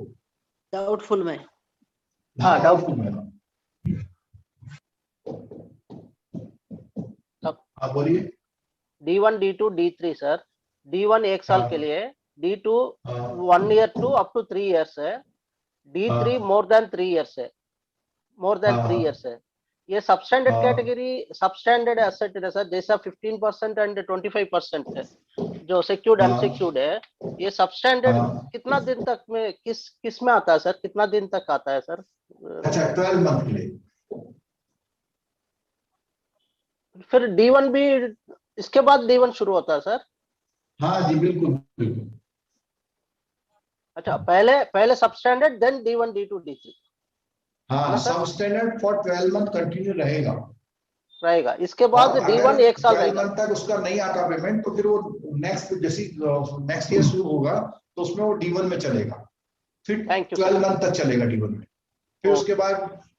Speaker 3: डाउटफुल में,
Speaker 4: हाँ डाउटफुल में।
Speaker 1: आप बोलिए।
Speaker 4: D1 D2 D3 sir, D1 1 साल के लिए, D2 1 year to up to 3 years है, D3 मोर देन 3 इयर्स है, मोर देन 3 इयर्स है। ये सबस्टैंडर्ड कैटेगरी, सबस्टैंडर्ड एसेट है सर, जैसा 15% एंड 25% है जो सिक्योर्ड अनसिक्योर्ड है। ये सबस्टैंडर्ड कितना दिन तक में किस में आता है सर, कितना दिन तक आता है सर?
Speaker 1: अच्छा 12 मंथ के लिए।
Speaker 4: फिर D1 भी इसके बाद D1 शुरू होता है सर?
Speaker 1: हाँ जी बिल्कुल बिल्कुल।
Speaker 4: अच्छा, पहले substandard then D1 D2 D3।
Speaker 1: हाँ, सब स्टैंडर्ड फॉर 12 मंथ कंटिन्यू रहेगा,
Speaker 4: इसके बाद D1 1 साल
Speaker 1: 12 मंथ तक उसका नहीं आता पेमेंट, तो फिर वो नेक्स्ट ईयर शुरू होगा तो उसमें वो D1 में चलेगा, फिर 12 मंथ तक चलेगा D1 में, फिर उसके बाद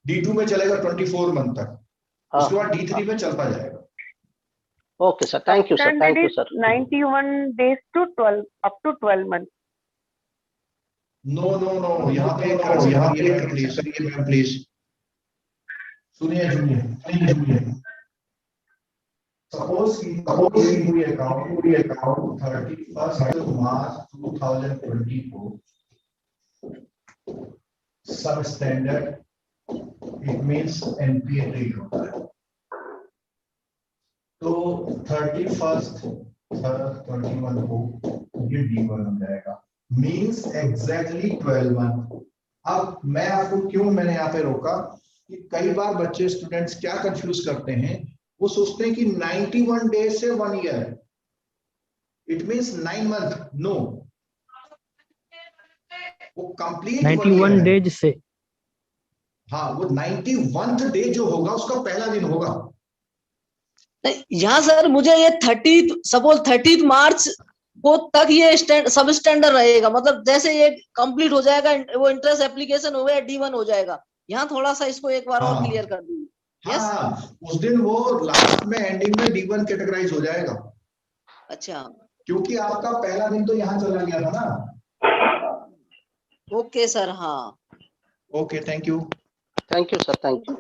Speaker 1: D2 में चलेगा 24 मंथ तक, उसके बाद D3 में चलता जाएगा।
Speaker 4: Okay, sir. Thank you, sir. Thank you, sir.
Speaker 5: 91 days to 12 up to 12 months.
Speaker 1: No no no, यहाँ पे मैम प्लीज सुनिए। सपोज कोई अकाउंट 31 मार्च 2020 को substandard, it means NPA treat होता है, तो 31/3/21 को ये D1 हो जाएगा, मींस एग्जैक्टली 12 मंथ। अब मैं आपको क्यों मैंने यहाँ पे रोका कि कई बार बच्चे स्टूडेंट्स क्या कंफ्यूज करते हैं, वो सोचते हैं कि 91 डेज से 1 year it means 9 month. No, वो कंप्लीट
Speaker 6: 91 डेज से,
Speaker 1: हाँ वो 91th डे जो होगा उसका पहला दिन होगा।
Speaker 3: यहाँ सर मुझे ये 30 मार्च को तक ये सब स्टैंडर्ड रहेगा, मतलब जैसे ये कंप्लीट हो जाएगा वो इंटरेस्ट एप्लीकेशन हो गया D1 हो जाएगा। यहाँ थोड़ा सा इसको एक बार और क्लियर कर दीजिए।
Speaker 1: हाँ, उस दिन वो लास्ट में एंडिंग में D1 कैटेगराइज हो जाएगा।
Speaker 3: अच्छा,
Speaker 1: क्योंकि आपका पहला दिन तो यहाँ चला गया था ना।
Speaker 3: ओके सर, हाँ
Speaker 1: okay, thank you.
Speaker 4: Thank you, sir. Thank you.